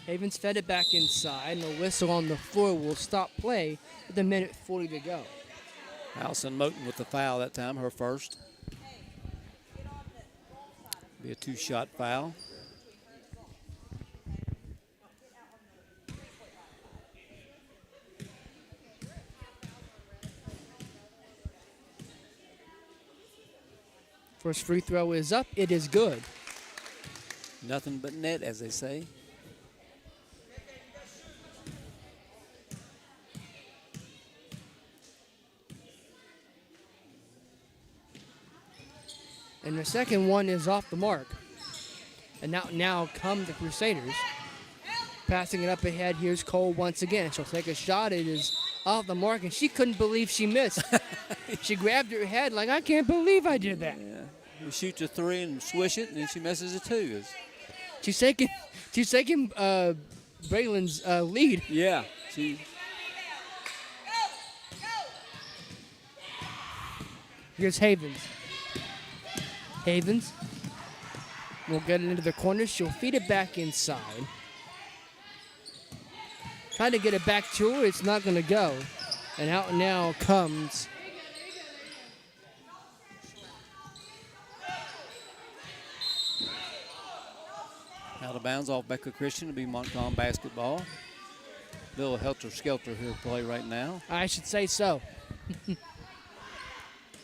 Havens fed it back inside, and a whistle on the floor will stop play with a minute 40 to go. Allison Moten with the foul that time, her first. Be a two-shot foul. First free throw is up. It is good. Nothing but net, as they say. And the second one is off the mark. And now come the Crusaders. Passing it up ahead. Here's Cole once again. She'll take a shot. It is off the mark, and she couldn't believe she missed. She grabbed her head like, I can't believe I did that. Yeah. We shoot the three and swish it, and then she misses it too. She's taking Braylon's lead. Yeah. Here's Havens. Havens will get it into the corner. She'll feed it back inside. Trying to get it back to her. It's not going to go. And out now comes out of bounds off Beckley Christian to be Montcalm basketball. Little helter-skelter here play right now. I should say so.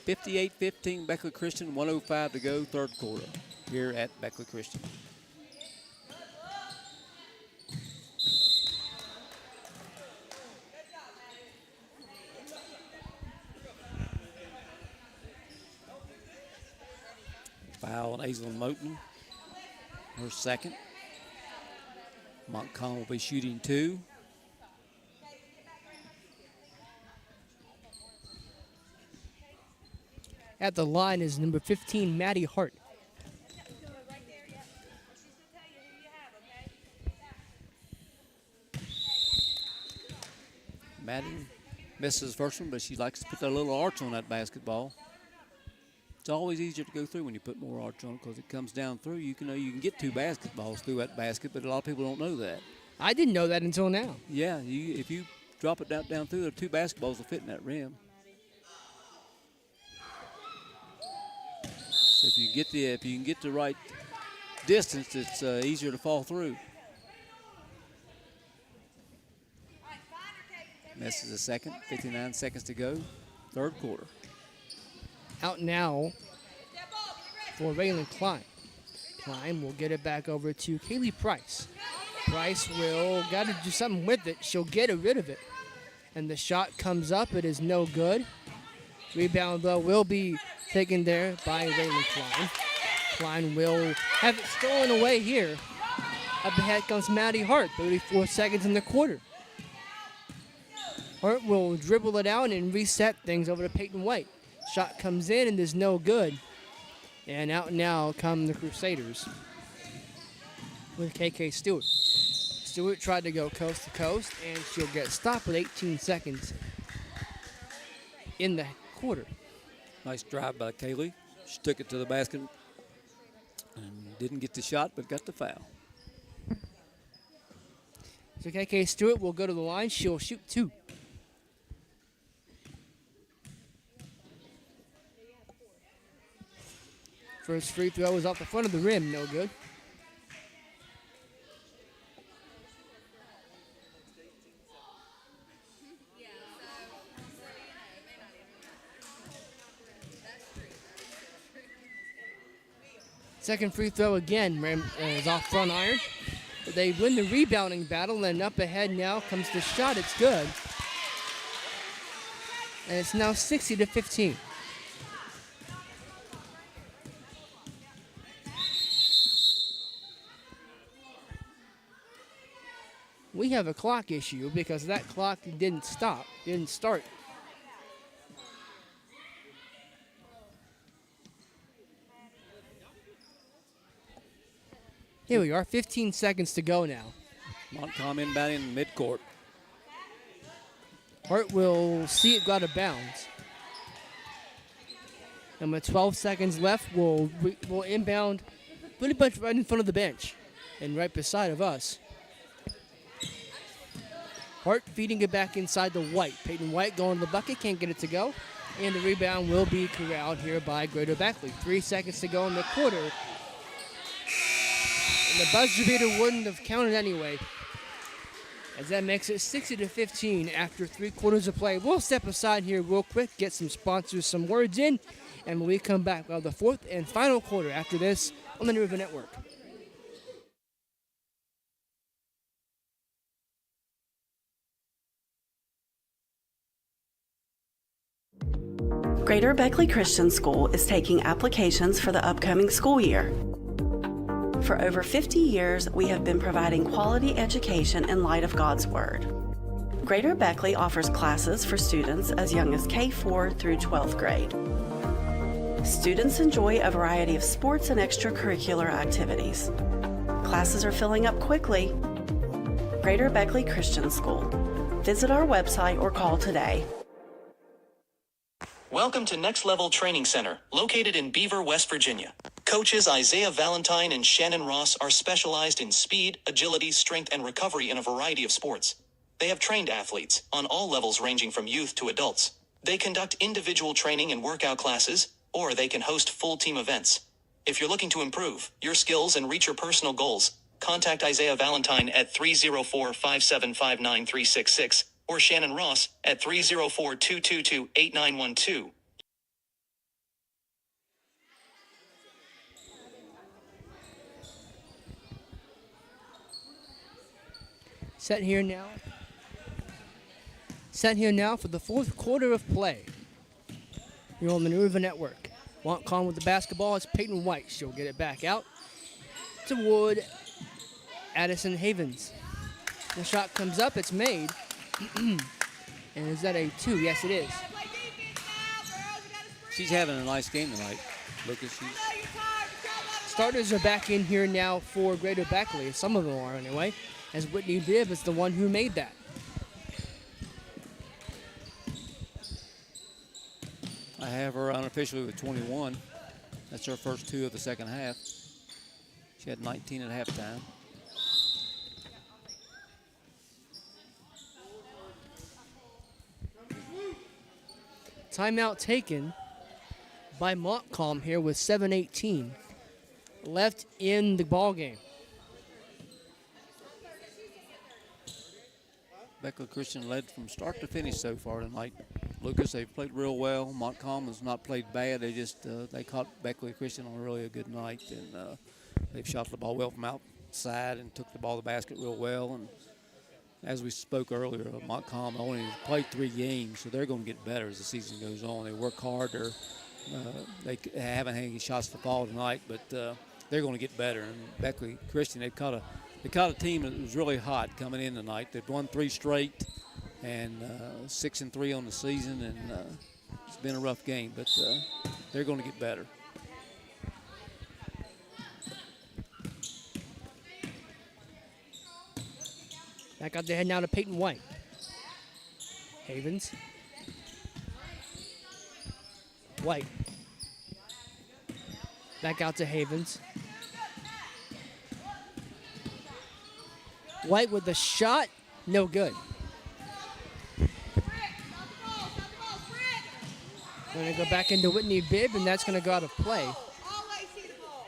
58-15 Beckley Christian, 1:05 to go, third quarter here at Beckley Christian. Foul on Aislinn Moten, her second. Montcalm will be shooting two. At the line is number 15, Maddie Hart. Maddie misses the first one, but she likes to put that little arch on that basketball. It's always easier to go through when you put more arch on because it comes down through. You can get two basketballs through that basket, but a lot of people don't know that. I didn't know that until now. Yeah, if you drop it down through there, two basketballs will fit in that rim. So if you can get the right distance, it's easier to fall through. Misses a second, 59 seconds to go, third quarter. Out now for Raylan Klein. Klein will get it back over to Kaylee Price. Price will got to do something with it. She'll get rid of it. And the shot comes up. It is no good. Rebound, though, will be taken there by Raylan Klein. Klein will have it stolen away here. Up ahead comes Maddie Hart, 34 seconds in the quarter. Hart will dribble it out and reset things over to Peyton White. Shot comes in and is no good. And out now come the Crusaders with KK Stewart. Stewart tried to go coast to coast, and she'll get stopped with 18 seconds in the quarter. Nice drive by Kaylee. She took it to the basket and didn't get the shot, but got the foul. So KK Stewart will go to the line. She'll shoot 2. First free throw is off the front of the rim, no good. Second free throw again is off front iron. But they win the rebounding battle, and up ahead now comes the shot. It's good. And it's now 60-15. We have a clock issue because that clock didn't start. Here we are, 15 seconds to go now. Montcalm inbounding in midcourt. Hart will see it go out of bounds. And with 12 seconds left, we'll inbound pretty much right in front of the bench and right beside of us. Hart feeding it back inside the White. Peyton White going to the bucket, can't get it to go. And the rebound will be corralled here by Greater Beckley. 3 seconds to go in the quarter. And the buzzer beater wouldn't have counted anyway, as that makes it 60-15 after 3 quarters of play. We'll step aside here real quick, get some sponsors, some words in, and when we come back, we'll have the 4th and final quarter after this on the New River Network. Greater Beckley Christian School is taking applications for the upcoming school year. For over 50 years, we have been providing quality education in light of God's Word. Greater Beckley offers classes for students as young as K4 through 12th grade. Students enjoy a variety of sports and extracurricular activities. Classes are filling up quickly. Greater Beckley Christian School. Visit our website or call today. Welcome to Next Level Training Center, located in Beaver, West Virginia. Coaches Isaiah Valentine and Shannon Ross are specialized in speed, agility, strength, and recovery in a variety of sports. They have trained athletes on all levels ranging from youth to adults. They conduct individual training and workout classes, or they can host full team events. If you're looking to improve your skills and reach your personal goals, contact Isaiah Valentine at 304-575-9366 or Shannon Ross at 304-222-8912. Set here now for the 4th quarter of play. You're on the New River Network. Montcalm with the basketball. It's Peyton White. She'll get it back out toward Addison Havens. The shot comes up. It's made. And is that a 2? Yes, it is. She's having a nice game tonight, Lucas. Starters are back in here now for Greater Beckley. Some of them are anyway, as Whitney Bibb is the one who made that. I have her unofficially with 21. That's her first 2 of the second half. She had 19 at halftime. Timeout taken by Montcalm here with 7:18 left in the ball game. Beckley Christian led from start to finish so far tonight. Lucas, they've played real well. Montcalm has not played bad. They just they caught Beckley Christian on really a good night, and they've shot the ball well from outside and took the ball to the basket real well. And as we spoke earlier, Montcalm only played 3 games, so they're going to get better as the season goes on. They work hard. They haven't had any shots to fall tonight, but they're going to get better. And Beckley Christian, they've caught a they caught a team that was really hot coming in tonight. They've won 3 straight and 6-3 on the season, and it's been a rough game, but they're going to get better. Back out there head now to Peyton White. Havens. White. Back out to Havens. White with the shot, no good. Going to go back into Whitney Bibb, and that's going to go out of play. Always see the ball.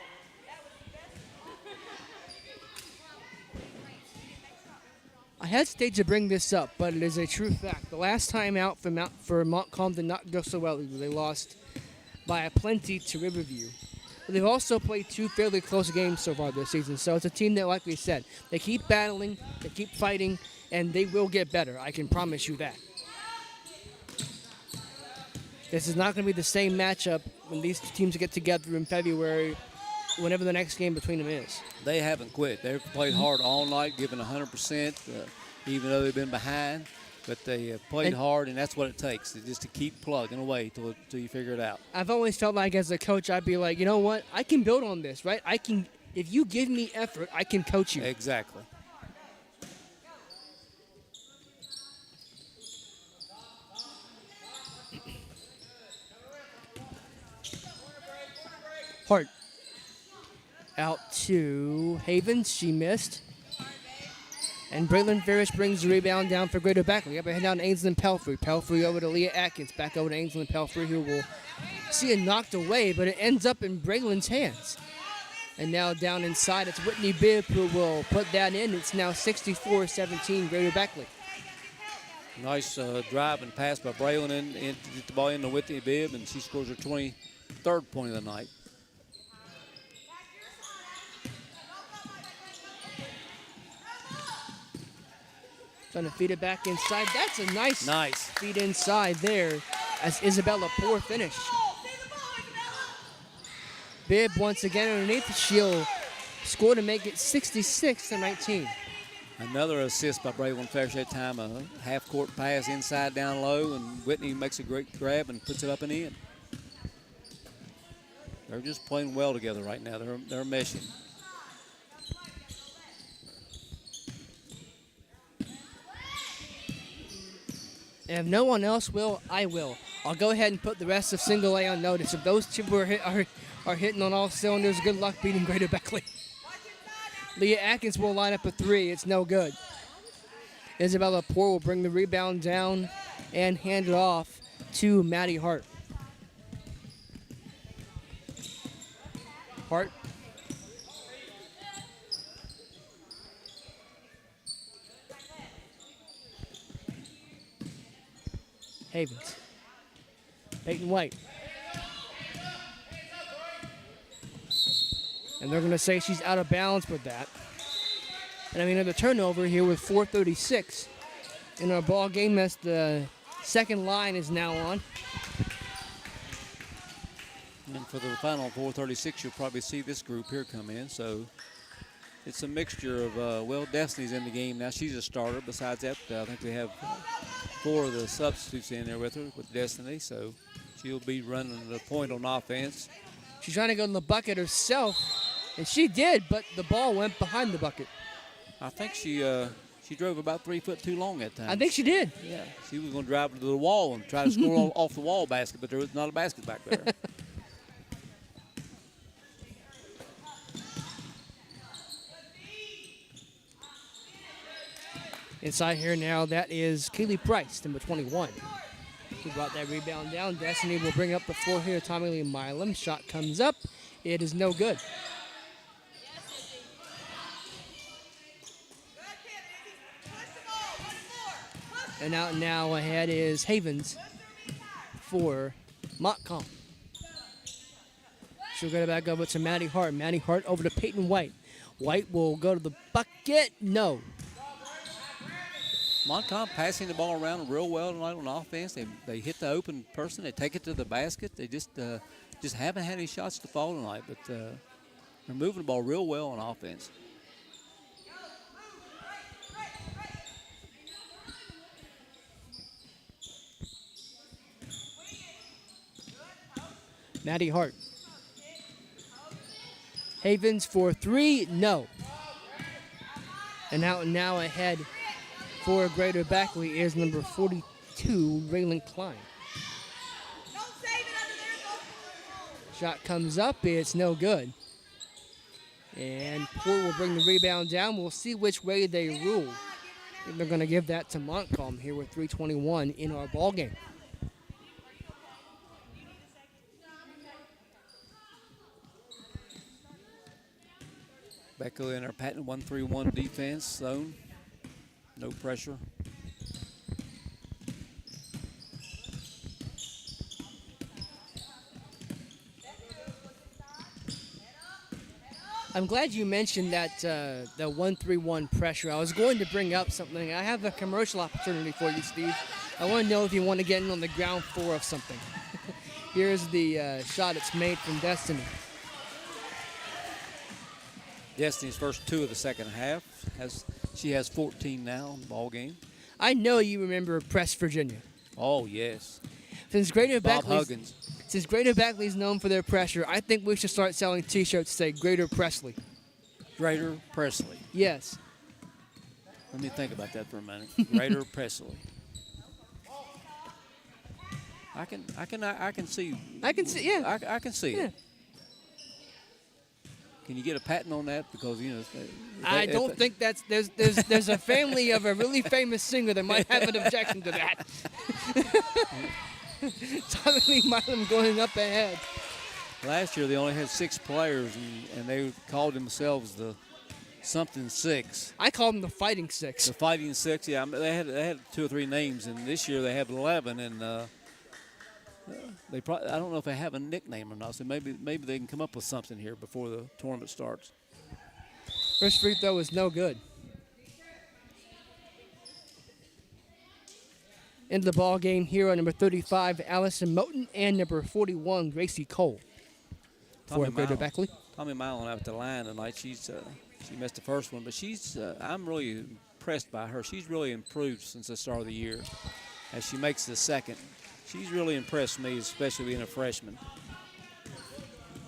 I hesitate to bring this up, but it is a true fact. The last time out for Montcalm did not go so well. They lost by a plenty to Riverview. But they've also played 2 fairly close games so far this season. So it's a team that, like we said, they keep battling, they keep fighting, and they will get better. I can promise you that. This is not going to be the same matchup when these 2 teams get together in February, whenever the next game between them is. They haven't quit. They've played hard all night, given 100%, even though they've been behind. But they have played hard, and that's what it takes, just to keep plugging away till you figure it out. I've always felt like as a coach, I'd be like, you know what? I can build on this, right? If you give me effort, I can coach you. Exactly. Hart. Out to Havens. She missed. And Braylon Ferris brings the rebound down for Greater Beckley. Up ahead down to Ainsley Pelfrey. Pelfrey over to Leah Atkins. Back over to Ainsley Pelfrey, who will see it knocked away, but it ends up in Braylon's hands. And now down inside, it's Whitney Bibb who will put that in. It's now 64-17 Greater Beckley. Nice drive and pass by Braylon and get the ball into Whitney Bibb, and she scores her 23rd point of the night. Trying to feed it back inside. That's a nice feed inside there as Isabella Poor finished. Bibb once again underneath. She'll score to make it 66-19. Another assist by Braylon Ferris that time, a half-court pass inside down low, and Whitney makes a great grab and puts it up and in. They're just playing well together right now. They're meshing. And if no one else will, I will. I'll go ahead and put the rest of Single A on notice. If those 2 are hitting on all cylinders, good luck beating Greater Beckley. Leah Atkins will line up a 3. It's no good. Isabella Poor will bring the rebound down and hand it off to Maddie Hart. Hart. Havens. Peyton White. And they're going to say she's out of bounds with that. And I mean, the turnover here with 4:36 in our ball game as the second line is now on. And for the final 4:36, you'll probably see this group here come in. So it's a mixture of, Destiny's in the game now. She's a starter. Besides that, I think we have 4 of the substitutes in there with her, with Destiny. So she'll be running the point on offense. She's trying to go in the bucket herself, and she did, but the ball went behind the bucket. I think she drove about 3 foot too long that time. I think she did. Yeah, she was going to drive to the wall and try to score off the wall basket, but there was not a basket back there. Inside here now, that is Kaylee Price, number 21. Who brought that rebound down. Destiny will bring up the floor here. Tommy Lee Milam. Shot comes up. It is no good. And out now ahead is Havens for Montcalm. She'll get it back over to Maddie Hart. Maddie Hart over to Peyton White. White will go to the bucket. No. Montcalm passing the ball around real well tonight on offense. They hit the open person. They take it to the basket. They just haven't had any shots to fall tonight, but they're moving the ball real well on offense. Maddie Hart. Havens for three, no. And now ahead for Greater Beckley is number 42, Raylan Klein. Don't save it under there. Go for it. Shot comes up, it's no good. And Port will bring the rebound down. We'll see which way they rule. I think they're going to give that to Montcalm here with 3:21 in our ball game. Beckley in our patent 1-3-1 defense zone. No pressure. I'm glad you mentioned that the 1-3-1 pressure. I was going to bring up something. I have a commercial opportunity for you, Steve. I want to know if you want to get in on the ground floor of something. Here's the shot it's made from Destiny. Destiny's first two of the second half. She has 14 now in the ball game. I know you remember Press Virginia. Oh, yes. Since Greater Bob Beckley's, Huggins. Since Greater Beckley's known for their pressure, I think we should start selling T-shirts that say Greater Presley. Greater Presley. Yes. Let me think about that for a minute. Greater Presley. I can see. I can see, yeah. I can see Yeah. it. Can you get a patent on that? Because I don't think that's there's a family of a really famous singer that might have an objection to that. Tommy Lee Milam going up ahead. Last year they only had 6 players, and they called themselves the something 6. I call them the Fighting Six. The Fighting 6. Yeah, they had 2 or 3 names, and this year they have 11, and they probably, I don't know if they have a nickname or not. So maybe they can come up with something here before the tournament starts. First free throw is no good. Into the ball game here on number 35, Allison Moten, and number 41, Gracie Cole. For Greater Beckley. Tommy Milan out at the line tonight. She missed the first one, but I'm really impressed by her. She's really improved since the start of the year. As she makes the second, she's really impressed me, especially being a freshman.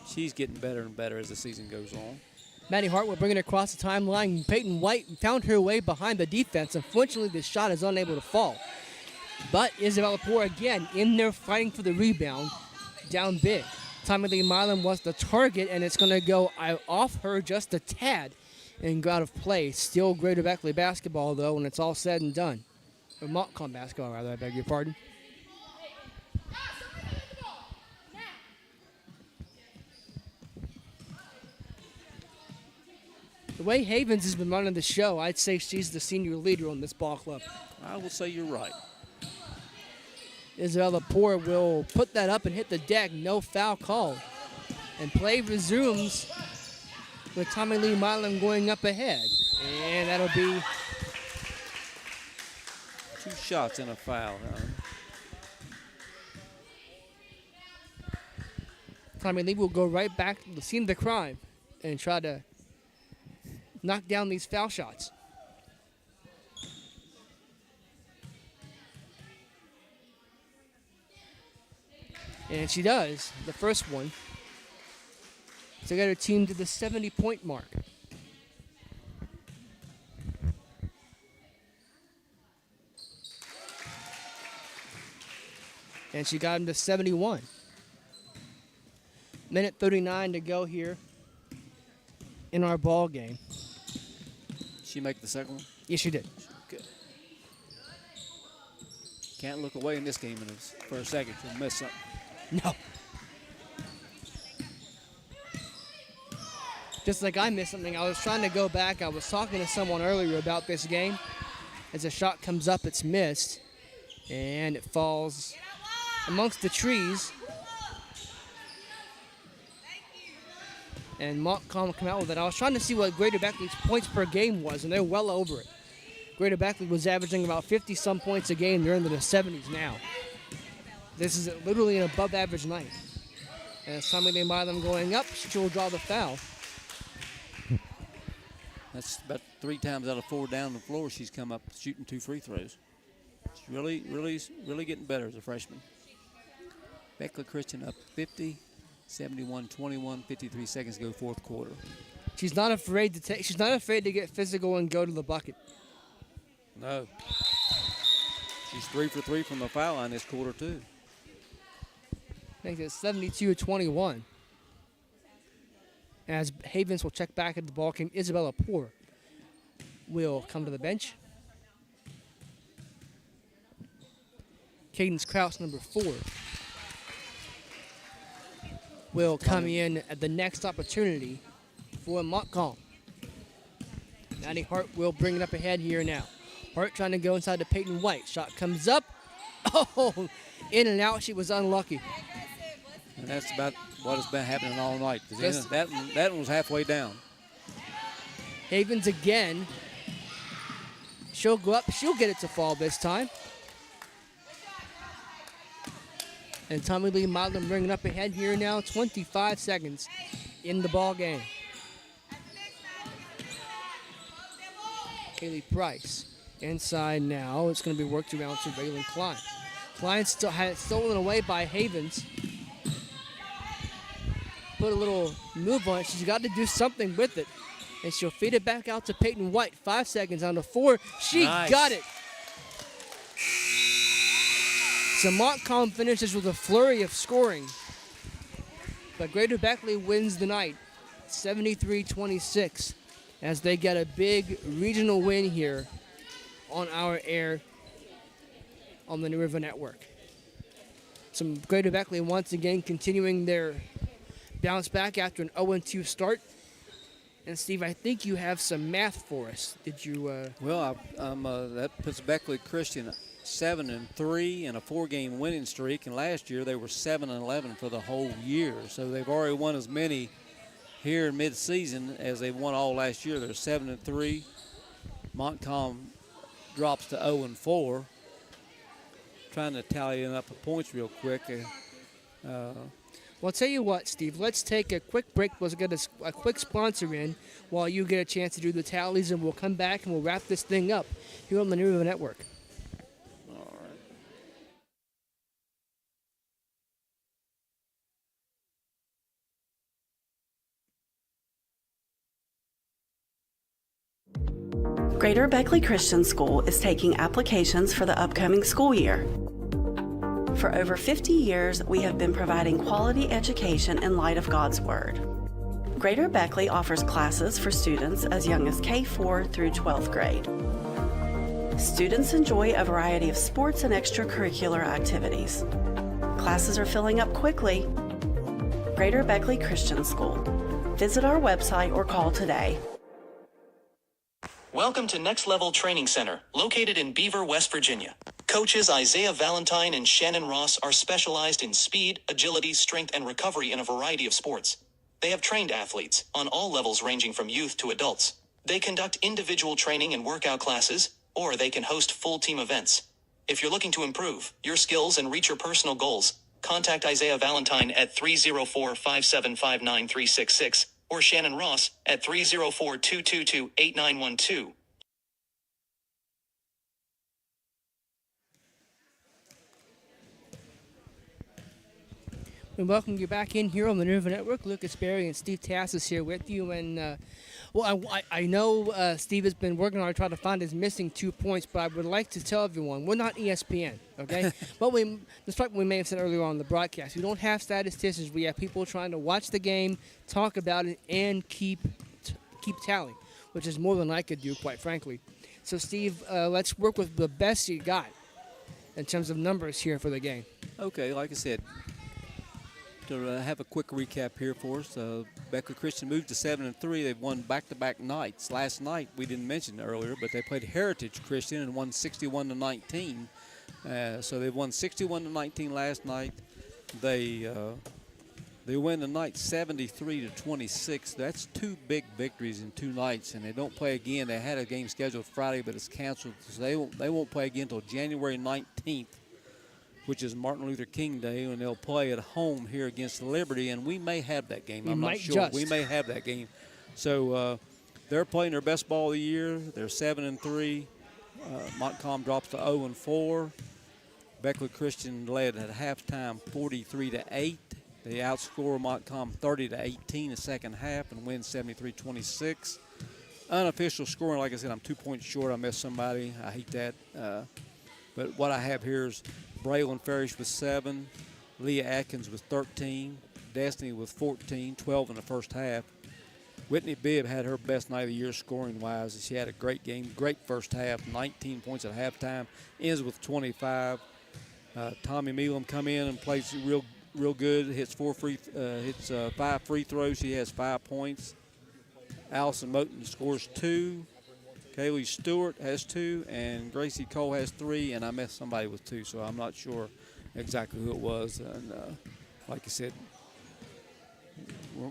She's getting better and better as the season goes on. Maddie Hart will bring it across the timeline. Peyton White found her way behind the defense. Unfortunately, the shot is unable to fall. But Isabella Poor again in there fighting for the rebound, down big. Tommy Lee Milam was the target, and it's going to go off her just a tad and go out of play. Still Greater Beckley basketball, though, when it's all said and done. Or Montcalm basketball, rather, I beg your pardon. The way Havens has been running the show, I'd say she's the senior leader on this ball club. I will say you're right. Isabella Poor will put that up and hit the deck. No foul call. And play resumes with Tommy Lee Milam going up ahead. And that'll be 2 shots and a foul. Tommy Lee will go right back to the scene of the crime and try to knock down these foul shots. And she does, the first one, to get her team to the 70-point mark. And she got him to 71. Minute 39 to go here in our ball game. She make the second one? Yes, she did. Good. Can't look away in this game for a second. You'll miss something. No. Just like I missed something, I was trying to go back. I was talking to someone earlier about this game. As a shot comes up, it's missed. And it falls amongst the trees. And Montcalm come out with it. I was trying to see what Greater Beckley's points per game was, and they're well over it. Greater Beckley was averaging about 50-some points a game. They're into the 70s now. This is literally an above-average night. And as Tommy Lee Milam going up, she'll draw the foul. That's about 3 times out of 4 down the floor she's come up shooting 2 free throws. She's really getting better as a freshman. Beckley Christian up 50. 71-21, 53 seconds to go, fourth quarter. She's not afraid to take. She's not afraid to get physical and go to the bucket. No. She's 3 for 3 from the foul line this quarter, too. Makes it 72-21. As Havens will check back at the ball game, Isabella Poor will come to the bench. Cadence Kraus, number 4, will come in at the next opportunity for Montcalm. Maddie Hart will bring it up ahead here now. Hart trying to go inside to Peyton White. Shot comes up. Oh, in and out. She was unlucky. And that's about what has been happening all night. That one was halfway down. Havens again. She'll go up. She'll get it to fall this time. And Tommy Lee Modlin bringing up ahead here now. 25 seconds in the ball game. Kaylee Price inside now. It's going to be worked around to Raylan Klein. Klein still had it stolen away by Havens. Put a little move on it. She's got to do something with it. And she'll feed it back out to Peyton White. 5 seconds on the 4. She got it. So Montcalm finishes with a flurry of scoring. But Greater Beckley wins the night, 73-26, as they get a big regional win here on our air on the New River Network. Some Greater Beckley once again continuing their bounce back after an 0-2 start. And Steve, I think you have some math for us. Did you? Well, that puts Beckley Christian 7-3 in a 4-game winning streak, and last year they were 7-11 for the whole year. So they've already won as many here in mid-season as they won all last year. They're 7-3. Montcalm drops to 0-4. Trying to tally up the points real quick. Well, I'll tell you what, Steve. Let's take a quick break. Let's get a quick sponsor in while you get a chance to do the tallies, and we'll come back and we'll wrap this thing up here on the New River Network. All right. Greater Beckley Christian School is taking applications for the upcoming school year. For over 50 years, we have been providing quality education in light of God's Word. Greater Beckley offers classes for students as young as K-4 through 12th grade. Students enjoy a variety of sports and extracurricular activities. Classes are filling up quickly. Greater Beckley Christian School. Visit our website or call today. Welcome to Next Level Training Center, located in Beaver, West Virginia. Coaches Isaiah Valentine and Shannon Ross are specialized in speed, agility, strength, and recovery in a variety of sports. They have trained athletes on all levels ranging from youth to adults. They conduct individual training and workout classes, or they can host full team events. If you're looking to improve your skills and reach your personal goals, contact Isaiah Valentine at 304-575-9366 or Shannon Ross at 304-222-8912. And welcome you back in here on the New River Network. Lucas Berry and Steve Tass is here with you. And, I know Steve has been working hard trying to find his missing 2 points, but I would like to tell everyone, we're not ESPN, okay? But despite what we may have said earlier on the broadcast, we don't have statisticians. We have people trying to watch the game, talk about it, and keep tally, which is more than I could do, quite frankly. So, Steve, let's work with the best you got in terms of numbers here for the game. Okay, like I said, to have a quick recap here for us, Beckley Christian moved to 7-3. They've won back-to-back nights. Last night, we didn't mention it earlier, but they played Heritage Christian and won 61-19. So they won 61-19 last night. They win the night 73-26. That's 2 big victories in 2 nights, and they don't play again. They had a game scheduled Friday, but it's canceled. So they won't play again until January 19th. Which is Martin Luther King Day, and they'll play at home here against Liberty, and we may have that game. I'm not sure. We may have that game. So they're playing their best ball of the year. They're 7-3. Montcalm drops to 0-4. Beckley Christian led at halftime 43-8. They outscore Montcalm 30-18 the second half and win 73-26. Unofficial scoring, like I said, I'm 2 points short. I missed somebody. I hate that. But what I have here is Braylon Farish with 7, Leah Atkins with 13, Destiny with 14, 12 in the first half. Whitney Bibb had her best night of the year scoring-wise. She had a great game, great first half, 19 points at halftime, ends with 25. Tommy Meelam come in and plays real good, hits 5 free throws. She has 5 points. Allison Moten scores 2. Kaylee Stewart has 2, and Gracie Cole has 3, and I missed somebody with 2, so I'm not sure exactly who it was. And like I said,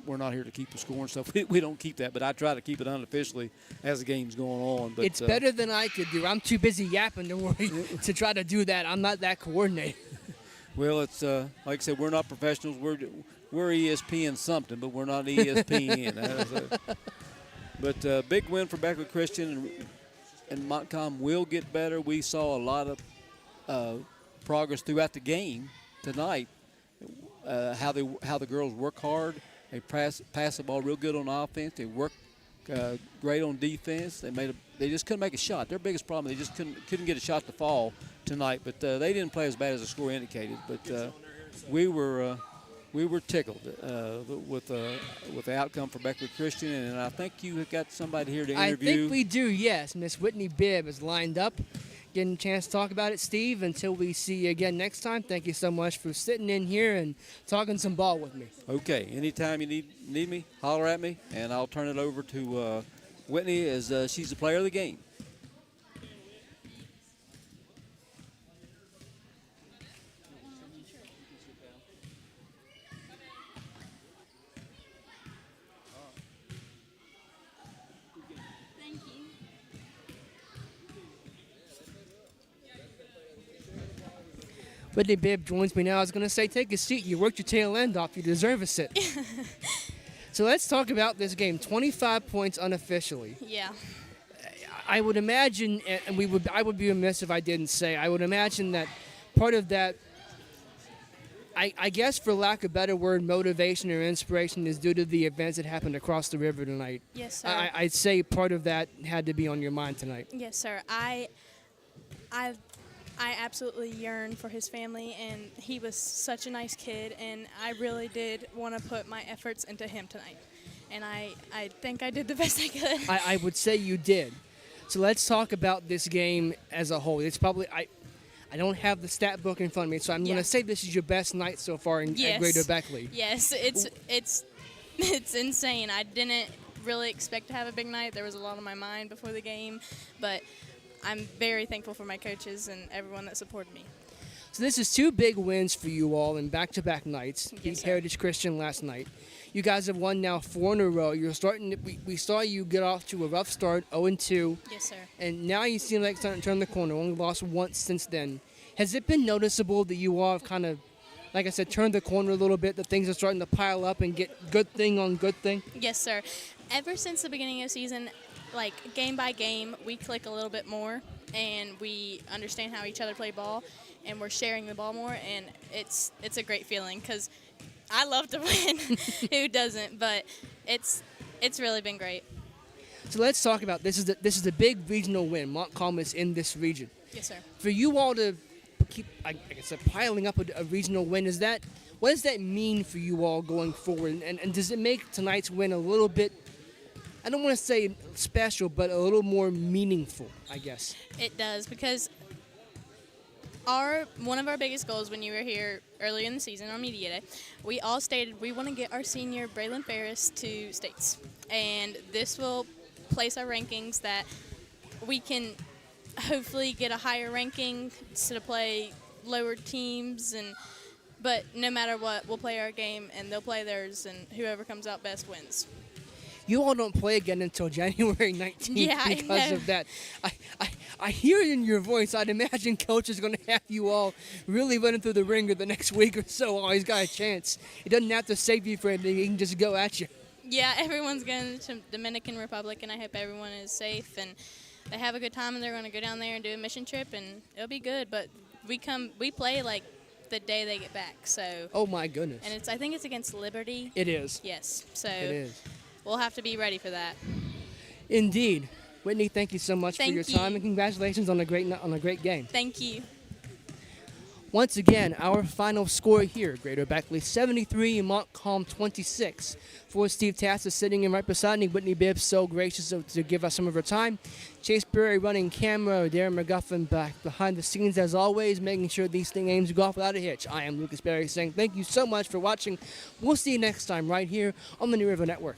we're not here to keep the score and stuff. We don't keep that, but I try to keep it unofficially as the game's going on. But it's better than I could do. I'm too busy yapping to worry to try to do that. I'm not that coordinated. Well, it's like I said, we're not professionals. We're ESPN something, but we're not ESPN. But big win for Beckley Christian, and Montcalm will get better. We saw a lot of progress throughout the game tonight. How the girls work hard. They pass the ball real good on offense. They work great on defense. They just couldn't make a shot. Their biggest problem, they just couldn't get a shot to fall tonight. But they didn't play as bad as the score indicated. But we were tickled with the outcome for Beckley Christian, and I think you have got somebody here to interview. I think we do. Yes, Miss Whitney Bibb is lined up. Getting a chance to talk about it, Steve. Until we see you again next time, thank you so much for sitting in here and talking some ball with me. Okay, anytime you need me, holler at me, and I'll turn it over to Whitney as she's the player of the game. Whitney Bibb joins me now. I was going to say, take a seat. You worked your tail end off. You deserve a sit. So let's talk about this game. 25 points unofficially. Yeah. I would imagine, and I would be remiss if I didn't say, I would imagine that part of that, I guess for lack of a better word, motivation or inspiration is due to the events that happened across the river tonight. Yes, sir. I'd say part of that had to be on your mind tonight. Yes, sir. I absolutely yearn for his family, and he was such a nice kid, and I really did want to put my efforts into him tonight. And I think I did the best I could. I would say you did. So let's talk about this game as a whole. It's probably I don't have the stat book in front of me, so I'm going to say this is your best night so far at Greater Beckley. Yes, it's insane. I didn't really expect to have a big night. There was a lot on my mind before the game, but I'm very thankful for my coaches and everyone that supported me. So this is 2 big wins for you all in back-to-back nights. Yes, Beat sir. Heritage Christian last night. You guys have won now 4 in a row. You're starting. We saw you get off to a rough start, 0-2. Yes, sir. And now you seem like starting to turn the corner. Only lost once since then. Has it been noticeable that you all have kind of, like I said, turned the corner a little bit, that things are starting to pile up and get good thing on good thing? Yes, sir. Ever since the beginning of the season, like game by game, we click a little bit more, and we understand how each other play ball, and we're sharing the ball more, and it's a great feeling because I love to win. Who doesn't? But it's really been great. So let's talk about this. This is a big regional win. Montcalm is in this region. Yes, sir. For you all to keep, like I said, piling up a regional win, what does that mean for you all going forward? And does it make tonight's win a little bit, I don't want to say special, but a little more meaningful, I guess? It does, because one of our biggest goals when you were here earlier in the season on Media Day, we all stated we want to get our senior Braylon Ferris to states. And this will place our rankings that we can hopefully get a higher ranking instead of play lower teams. But no matter what, we'll play our game and they'll play theirs, and whoever comes out best wins. You all don't play again until January 19th because of that. I hear it in your voice. I'd imagine Coach is going to have you all really running through the ringer the next week or so while he's got a chance. He doesn't have to save you for anything. He can just go at you. Yeah, everyone's going to Dominican Republic, and I hope everyone is safe and they have a good time, and they're going to go down there and do a mission trip, and it'll be good. But we play like the day they get back. So, Oh my goodness. and I think it's against Liberty. It is. Yes. So It is. we'll have to be ready for that. Indeed. Whitney, thank you so much for Thank your time you. and congratulations on a great game. Thank you. Once again, our final score here, Greater Beckley 73, Montcalm 26. For Steve Tass is sitting in right beside me, Whitney Bibbs, so gracious to give us some of her time. Chase Berry running camera, Darren McGuffin back behind the scenes as always, making sure these games go off without a hitch. I am Lucas Berry saying thank you so much for watching. We'll see you next time right here on the New River Network.